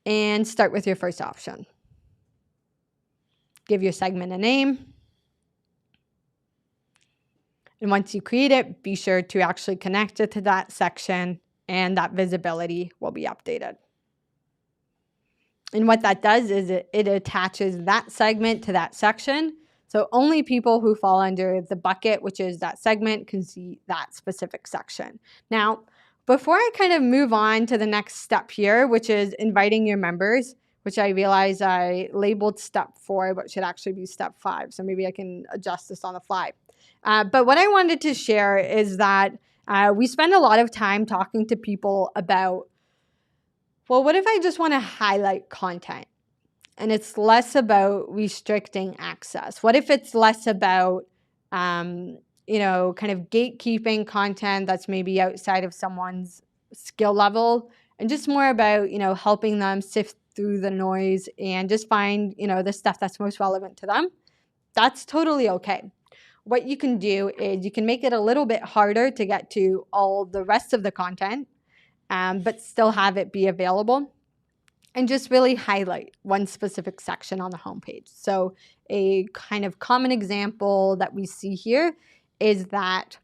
and start with your first option. Give your segment a name. And once you create it, be sure to actually connect it to that section, and that visibility will be updated. And what that does is it attaches that segment to that section. So only people who fall under the bucket, which is that segment, can see that specific section. Now, before I kind of move on to the next step here, which is inviting your members, which I realize I labeled step 4, but should actually be step 5. So maybe I can adjust this on the fly. But what I wanted to share is that we spend a lot of time talking to people about, well, what if I just want to highlight content? And it's less about restricting access. What if it's less about, kind of gatekeeping content that's maybe outside of someone's skill level, and just more about, helping them sift through the noise and just find, the stuff that's most relevant to them? That's totally okay. What you can do is you can make it a little bit harder to get to all the rest of the content, but still have it be available, and just really highlight one specific section on the homepage. So a kind of common example that we see here is that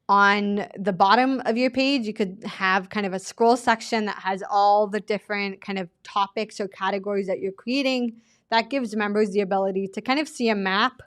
on the bottom of your page, you could have kind of a scroll section that has all the different kind of topics or categories that you're creating. That gives members the ability to kind of see a map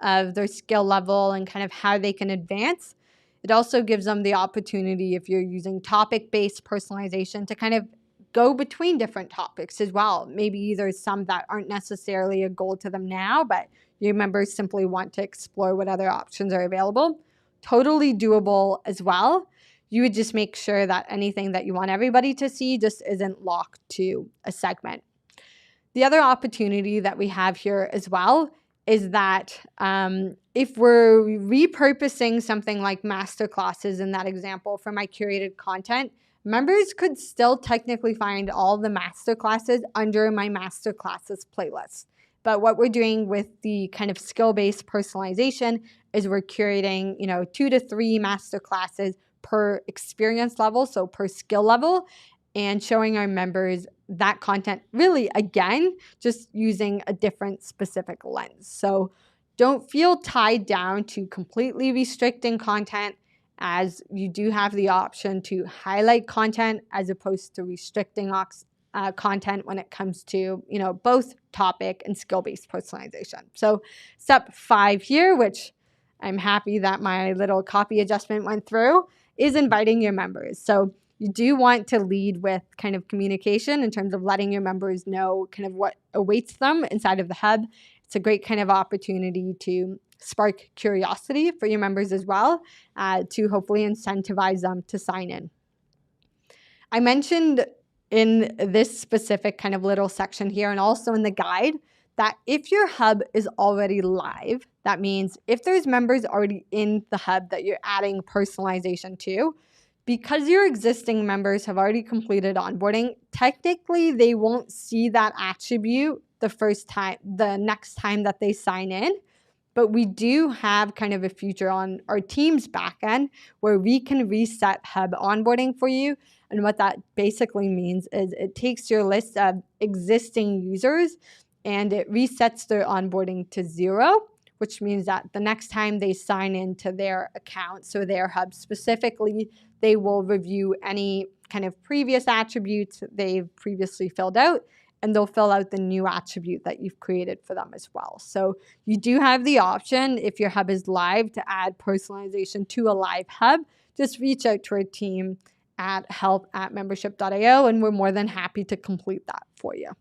of their skill level and kind of how they can advance. It also gives them the opportunity, if you're using topic-based personalization, to kind of go between different topics as well. Maybe there's some that aren't necessarily a goal to them now, but your members simply want to explore what other options are available. Totally doable as well. You would just make sure that anything that you want everybody to see just isn't locked to a segment. The other opportunity that we have here as well is that if we're repurposing something like masterclasses in that example for my curated content, members could still technically find all the masterclasses under my masterclasses playlist. But what we're doing with the kind of skill-based personalization is we're curating, 2 to 3 masterclasses per experience level, so per skill level, and showing our members that content really, again, just using a different specific lens. So don't feel tied down to completely restricting content, as you do have the option to highlight content as opposed to restricting content when it comes to, both topic and skill-based personalization. So step 5 here, which I'm happy that my little copy adjustment went through, is inviting your members. So you do want to lead with kind of communication in terms of letting your members know kind of what awaits them inside of the hub. It's a great kind of opportunity to spark curiosity for your members as well, to hopefully incentivize them to sign in. I mentioned in this specific kind of little section here, and also in the guide, that if your hub is already live, that means if there's members already in the hub that you're adding personalization to, because your existing members have already completed onboarding, technically they won't see that attribute the next time that they sign in. But we do have kind of a feature on our team's backend where we can reset hub onboarding for you. And what that basically means is it takes your list of existing users and it resets their onboarding to 0, which means that the next time they sign into their account, so their hub specifically, they will review any kind of previous attributes they've previously filled out, and they'll fill out the new attribute that you've created for them as well. So you do have the option, if your hub is live, to add personalization to a live hub. Just reach out to our team at help@membership.io, and we're more than happy to complete that for you.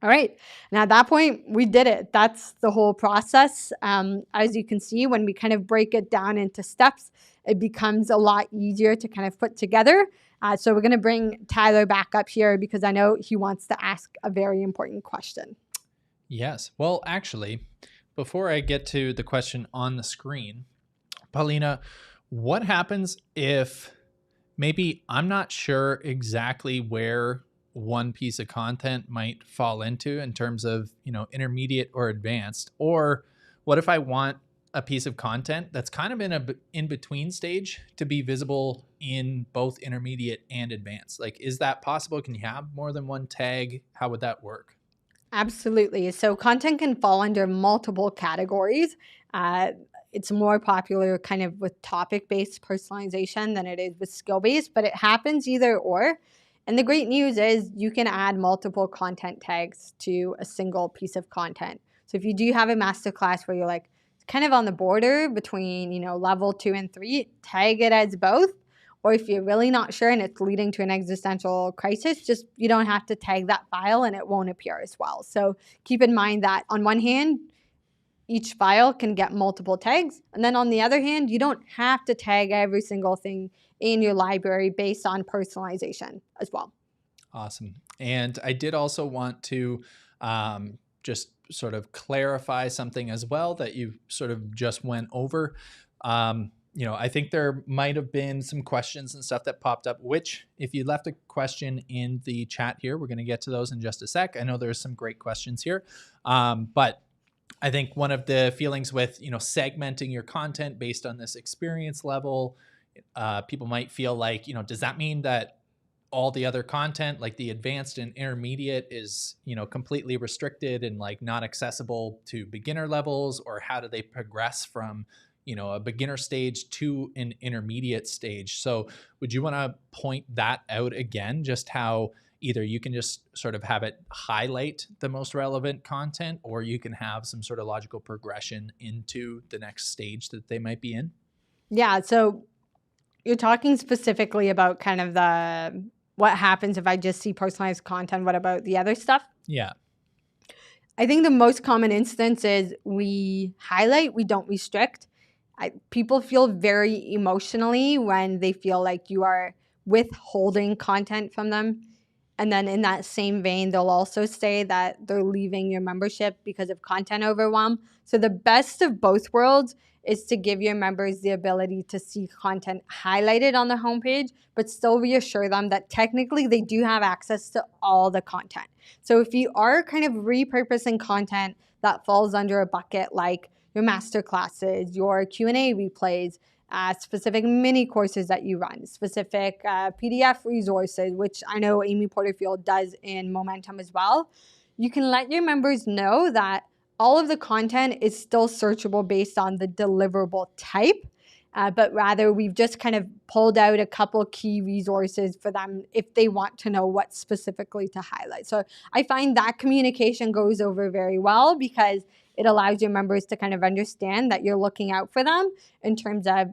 All right, and at that point, we did it. That's the whole process. As you can see, when we kind of break it down into steps, it becomes a lot easier to kind of put together. So we're going to bring Tyler back up here because I know he wants to ask a very important question. Yes. Well, actually, before I get to the question on the screen, Paulina, what happens if maybe I'm not sure exactly where one piece of content might fall into in terms of, intermediate or advanced? Or what if I want a piece of content that's kind of in a in-between stage to be visible in both intermediate and advanced? Like, is that possible? Can you have more than one tag? How would that work? Absolutely. So content can fall under multiple categories. It's more popular kind of with topic-based personalization than it is with skill-based, but it happens either or. And the great news is you can add multiple content tags to a single piece of content. So if you do have a masterclass where you're like kind of on the border between, level 2 and 3, tag it as both. Or if you're really not sure and it's leading to an existential crisis, just you don't have to tag that file and it won't appear as well. So keep in mind that on one hand, each file can get multiple tags. And then on the other hand, you don't have to tag every single thing in your library based on personalization as well. Awesome. And I did also want to just sort of clarify something as well that you sort of just went over. I think there might have been some questions and stuff that popped up, which if you left a question in the chat here, we're going to get to those in just a sec. I know there's some great questions here. But I think one of the feelings with, segmenting your content based on this experience level, people might feel like, does that mean that all the other content, like the advanced and intermediate, is, completely restricted and like not accessible to beginner levels? Or how do they progress from, a beginner stage to an intermediate stage? So would you want to point that out again, just how either you can just sort of have it highlight the most relevant content, or you can have some sort of logical progression into the next stage that they might be in? Yeah. So you're talking specifically about kind of what happens if I just see personalized content. What about the other stuff? Yeah. I think the most common instance is we highlight, we don't restrict. People feel very emotionally when they feel like you are withholding content from them. And then in that same vein, they'll also say that they're leaving your membership because of content overwhelm. So the best of both worlds is to give your members the ability to see content highlighted on the homepage, but still reassure them that technically they do have access to all the content. So if you are kind of repurposing content that falls under a bucket like your master classes, your Q&A replays, specific mini courses that you run, specific PDF resources, which I know Amy Porterfield does in Momentum as well, you can let your members know that all of the content is still searchable based on the deliverable type, but rather we've just kind of pulled out a couple key resources for them if they want to know what specifically to highlight. So I find that communication goes over very well because it allows your members to kind of understand that you're looking out for them in terms of,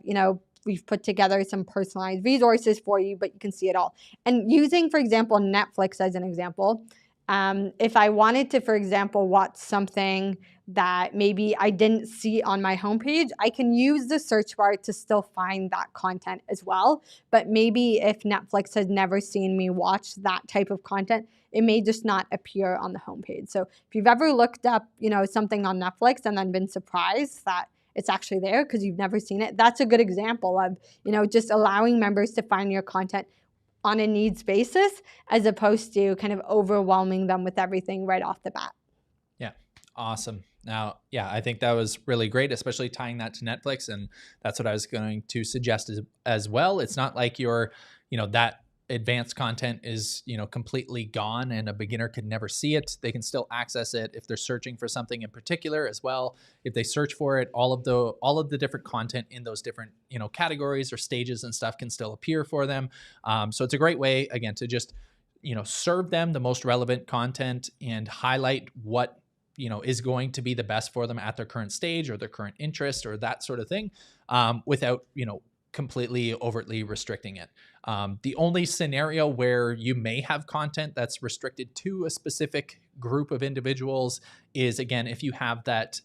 we've put together some personalized resources for you, but you can see it all. And using, for example, Netflix as an example, if I wanted to, for example, watch something that maybe I didn't see on my homepage, I can use the search bar to still find that content as well. But maybe if Netflix has never seen me watch that type of content, it may just not appear on the homepage. So if you've ever looked up, something on Netflix and then been surprised that it's actually there because you've never seen it, that's a good example of, just allowing members to find your content on a needs basis as opposed to kind of overwhelming them with everything right off the bat. Yeah. Awesome. Now, yeah, I think that was really great, especially tying that to Netflix. And that's what I was going to suggest as well. It's not like you're, that advanced content is, completely gone and a beginner could never see it. They can still access it if they're searching for something in particular as well. If they search for it, all of the different content in those different, categories or stages and stuff can still appear for them. So it's a great way, again, to just, serve them the most relevant content and highlight what is going to be the best for them at their current stage or their current interest or that sort of thing, without, completely overtly restricting it. The only scenario where you may have content that's restricted to a specific group of individuals is, again, if you have that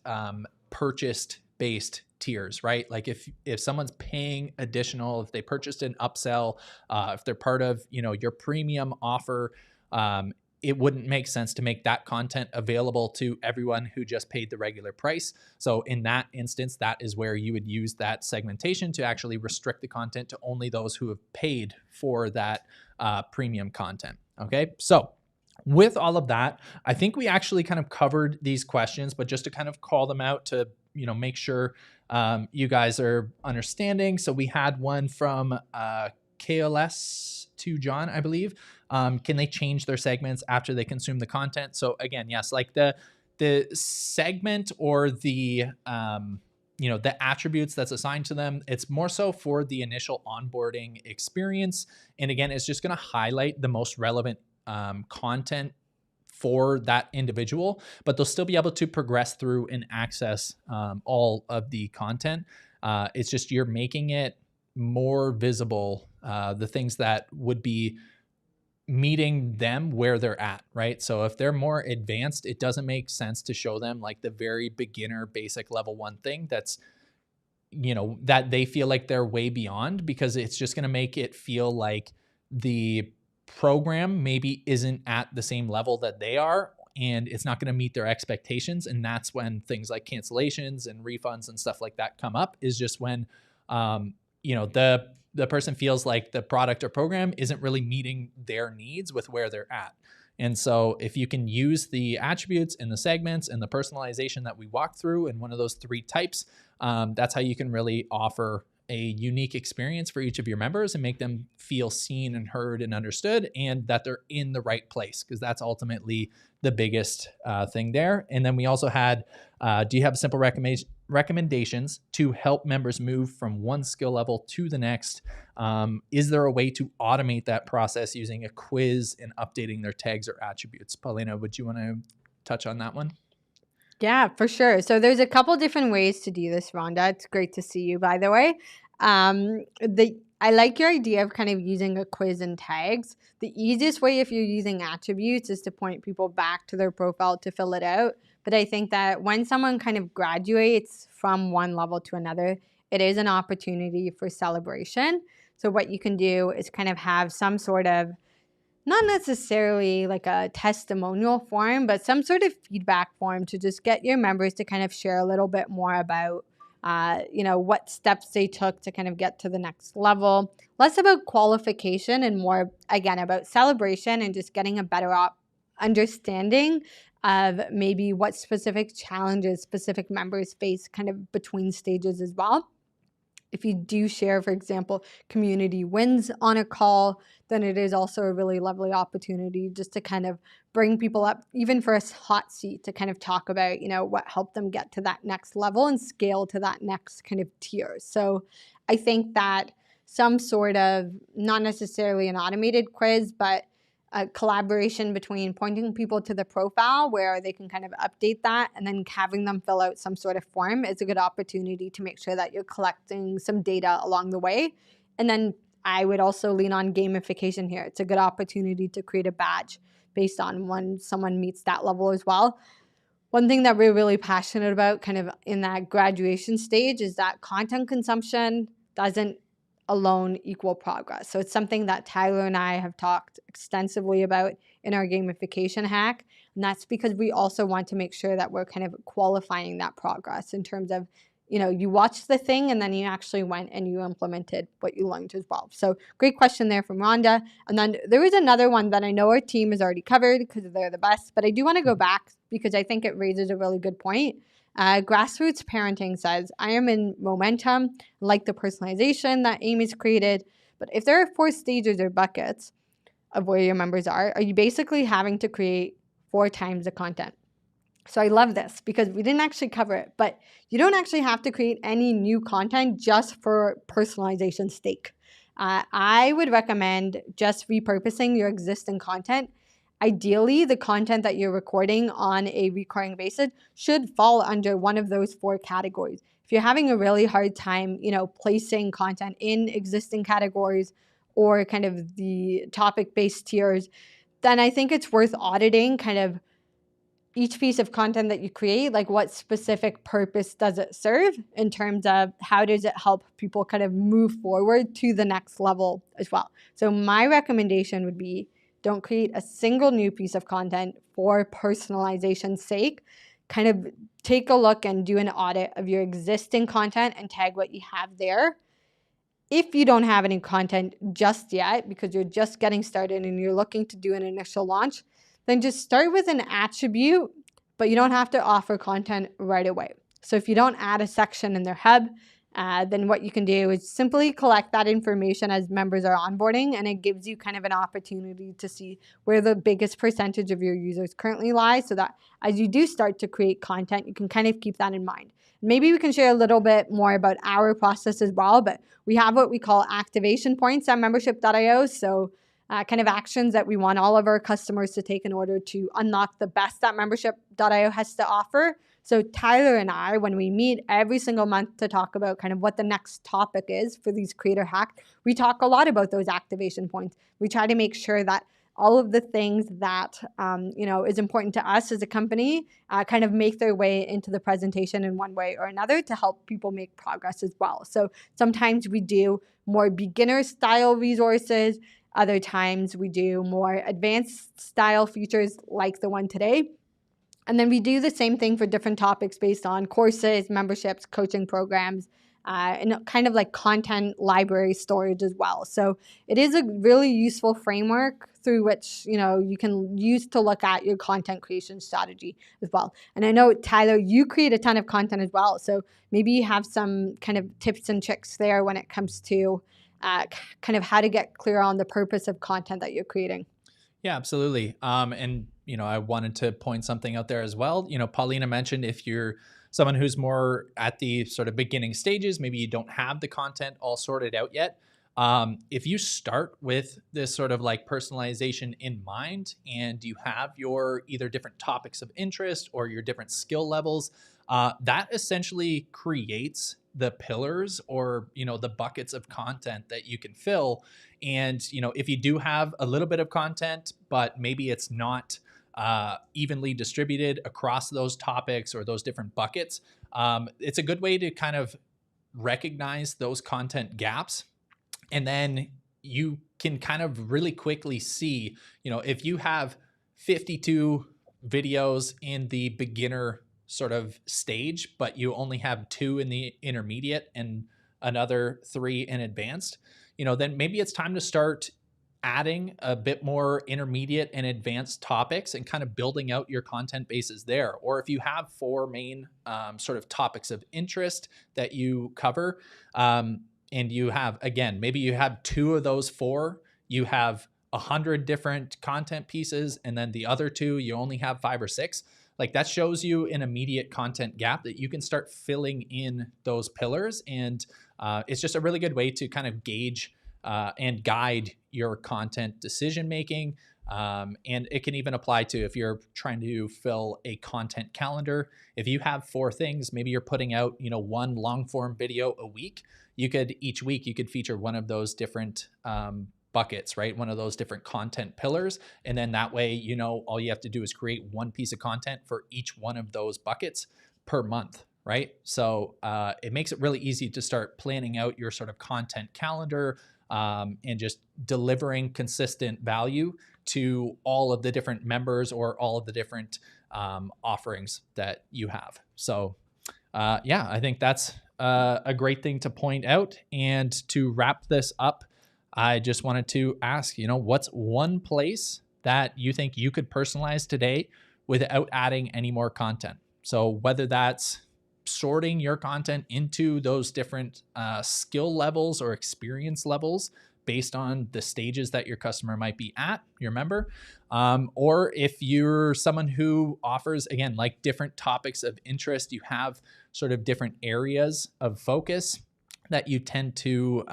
purchased based tiers, right? Like if someone's paying additional, if they purchased an upsell, if they're part of, your premium offer, it wouldn't make sense to make that content available to everyone who just paid the regular price. So in that instance, that is where you would use that segmentation to actually restrict the content to only those who have paid for that premium content. Okay. So with all of that, I think we actually kind of covered these questions, but just to kind of call them out to make sure you guys are understanding. So we had one from KLS to John, I believe. Can they change their segments after they consume the content? So again, yes, like the segment or the the attributes that's assigned to them, it's more so for the initial onboarding experience. And again, it's just going to highlight the most relevant content for that individual, but they'll still be able to progress through and access all of the content. It's just you're making it more visible, the things that would be meeting them where they're at, right? So if they're more advanced, it doesn't make sense to show them like the very beginner basic level 1 thing that's that they feel like they're way beyond, because it's just going to make it feel like the program maybe isn't at the same level that they are, and it's not going to meet their expectations. And that's when things like cancellations and refunds and stuff like that come up, is just when the person feels like the product or program isn't really meeting their needs with where they're at. And so if you can use the attributes and the segments and the personalization that we walked through in one of those 3 types, that's how you can really offer a unique experience for each of your members and make them feel seen and heard and understood, and that they're in the right place, because that's ultimately the biggest thing there. And then we also had, do you have simple recommendations to help members move from one skill level to the next? Is there a way to automate that process using a quiz and updating their tags or attributes? Paulina, would you want to touch on that one? Yeah, for sure. So there's a couple different ways to do this, Rhonda. It's great to see you, by the way. I like your idea of kind of using a quiz and tags. The easiest way, if you're using attributes, is to point people back to their profile to fill it out. But I think that when someone kind of graduates from one level to another, it is an opportunity for celebration. So what you can do is kind of have some sort of, not necessarily like a testimonial form, but some sort of feedback form to just get your members to kind of share a little bit more about what steps they took to kind of get to the next level. Less about qualification and more, again, about celebration and just getting a better understanding of maybe what specific challenges specific members face kind of between stages as well. If you do share, for example, community wins on a call, then it is also a really lovely opportunity just to kind of bring people up, even for a hot seat, to kind of talk about, what helped them get to that next level and scale to that next kind of tier. So I think that some sort of, not necessarily an automated quiz, but a collaboration between pointing people to the profile where they can kind of update that and then having them fill out some sort of form is a good opportunity to make sure that you're collecting some data along the way. And then I would also lean on gamification here. It's a good opportunity to create a badge based on when someone meets that level as well. One thing that we're really passionate about kind of in that graduation stage is that content consumption doesn't alone equal progress. So it's something that Tyler and I have talked extensively about in our gamification hack. And that's because we also want to make sure that we're kind of qualifying that progress in terms of, you watched the thing and then you actually went and you implemented what you learned as well. So great question there from Rhonda. And then there was another one that I know our team has already covered because they're the best, but I do want to go back because I think it raises a really good point. Grassroots Parenting says, I am in momentum, like the personalization that Amy's created. But if there are 4 stages or buckets of where your members are you basically having to create 4 times the content? So I love this because we didn't actually cover it, but you don't actually have to create any new content just for personalization's sake. I would recommend just repurposing your existing content. Ideally, the content that you're recording on a recurring basis should fall under one of those 4 categories. If you're having a really hard time, placing content in existing categories or kind of the topic-based tiers, then I think it's worth auditing kind of each piece of content that you create, like what specific purpose does it serve in terms of how does it help people kind of move forward to the next level as well. So my recommendation would be, don't create a single new piece of content for personalization's sake. Kind of take a look and do an audit of your existing content and tag what you have there. If you don't have any content just yet because you're just getting started and you're looking to do an initial launch, then just start with an attribute, but you don't have to offer content right away. So if you don't add a section in their hub, then what you can do is simply collect that information as members are onboarding, and it gives you kind of an opportunity to see where the biggest percentage of your users currently lie, so that as you do start to create content, you can kind of keep that in mind. Maybe we can share a little bit more about our process as well, but we have what we call activation points at membership.io. So kind of actions that we want all of our customers to take in order to unlock the best that membership.io has to offer. So Tyler and I, when we meet every single month to talk about kind of what the next topic is for these creator hacks, we talk a lot about those activation points. We try to make sure that all of the things that is important to us as a company kind of make their way into the presentation in one way or another to help people make progress as well. So sometimes we do more beginner style resources. Other times we do more advanced style features like the one today. And then we do the same thing for different topics based on courses, memberships, coaching programs, and kind of like content library storage as well. So it is a really useful framework through which, you can use to look at your content creation strategy as well. And I know, Tyler, you create a ton of content as well. So maybe you have some kind of tips and tricks there when it comes to kind of how to get clear on the purpose of content that you're creating. Yeah, absolutely. And I wanted to point something out there as well. Paulina mentioned if you're someone who's more at the sort of beginning stages, maybe you don't have the content all sorted out yet. If you start with this sort of like personalization in mind, and you have your either different topics of interest or your different skill levels, that essentially creates the pillars or the buckets of content that you can fill. And if you do have a little bit of content, but maybe it's not evenly distributed across those topics or those different buckets, it's a good way to kind of recognize those content gaps. And then you can kind of really quickly see, if you have 52 videos in the beginner sort of stage, but you only have 2 in the intermediate and another 3 in advanced, then maybe it's time to start adding a bit more intermediate and advanced topics and kind of building out your content bases there. Or if you have 4 main sort of topics of interest that you cover, and you have, again, maybe you have 2 of those 4, you have 100 different content pieces, and then the other 2, you only have 5 or 6. Like that shows you an immediate content gap that you can start filling in those pillars. And it's just a really good way to kind of gauge and guide your content decision-making. And it can even apply to if you're trying to fill a content calendar. If you have 4 things, maybe you're putting out, 1 long form video a week. Each week you could feature one of those different buckets, right? One of those different content pillars. And then that way, all you have to do is create 1 piece of content for each one of those buckets per month, right? So it makes it really easy to start planning out your sort of content calendar and just delivering consistent value to all of the different members or all of the different offerings that you have. So yeah, I think that's a great thing to point out. And to wrap this up, I just wanted to ask, what's one place that you think you could personalize today without adding any more content? So whether that's sorting your content into those different skill levels or experience levels based on the stages that your customer might be at, your member, or if you're someone who offers, again, like different topics of interest, you have sort of different areas of focus that you tend to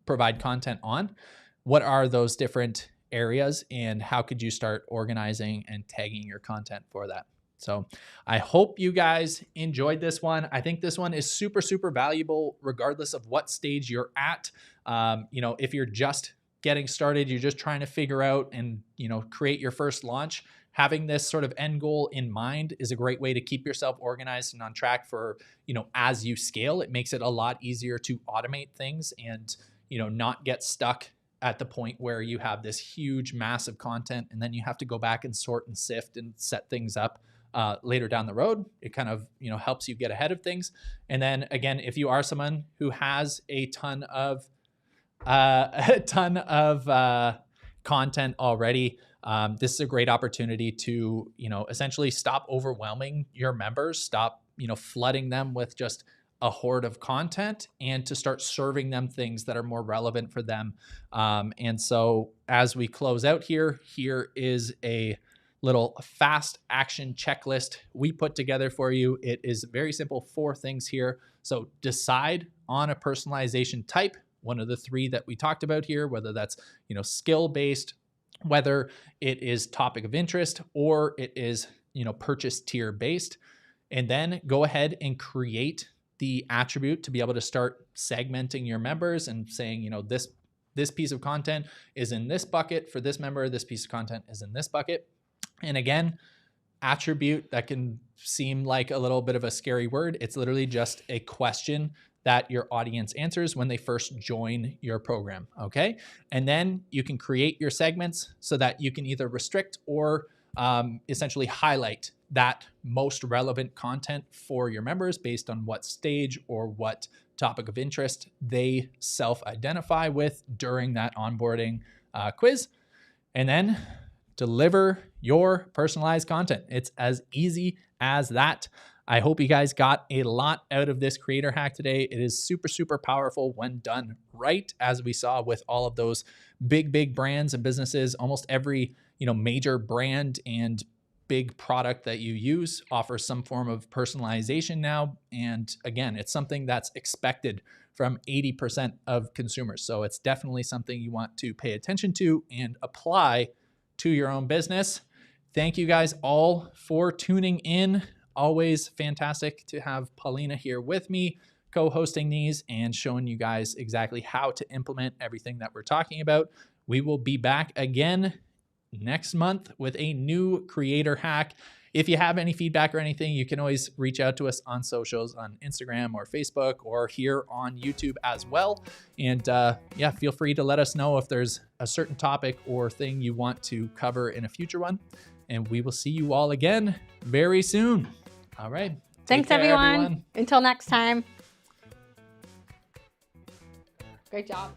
provide content on. What are those different areas, and how could you start organizing and tagging your content for that? So I hope you guys enjoyed this one. I think this one is super, super valuable regardless of what stage you're at. If you're just getting started, you're just trying to figure out and, create your first launch, having this sort of end goal in mind is a great way to keep yourself organized and on track for, as you scale. It makes it a lot easier to automate things and, not get stuck at the point where you have this huge, massive content and then you have to go back and sort and sift and set things up later down the road. It kind of, helps you get ahead of things. And then again, if you are someone who has a ton of content already, this is a great opportunity to, essentially stop overwhelming your members, stop flooding them with just a horde of content, and to start serving them things that are more relevant for them. And so as we close out here is a little fast action checklist we put together for you. It is very simple, 4 things here. So decide on a personalization type, one of the 3 that we talked about here, whether that's, skill-based, whether it is topic of interest, or it is, purchase tier based. And then go ahead and create the attribute to be able to start segmenting your members and saying, this piece of content is in this bucket for this member, this piece of content is in this bucket. And again, attribute, that can seem like a little bit of a scary word. It's literally just a question that your audience answers when they first join your program. Okay. And then you can create your segments so that you can either restrict or essentially highlight that most relevant content for your members based on what stage or what topic of interest they self-identify with during that onboarding quiz. And then deliver your personalized content. It's as easy as that. I hope you guys got a lot out of this creator hack today. It is super, super powerful when done right, as we saw with all of those big brands and businesses. Almost every, major brand and big product that you use offers some form of personalization now. And again, it's something that's expected from 80% of consumers. So it's definitely something you want to pay attention to and apply to your own business. Thank you guys all for tuning in. Always fantastic to have Paulina here with me, co-hosting these and showing you guys exactly how to implement everything that we're talking about. We will be back again next month with a new creator hack. If you have any feedback or anything, you can always reach out to us on socials, on Instagram or Facebook, or here on YouTube as well. And feel free to let us know if there's a certain topic or thing you want to cover in a future one. And we will see you all again very soon. All right. Thanks, everyone. Until next time. Great job.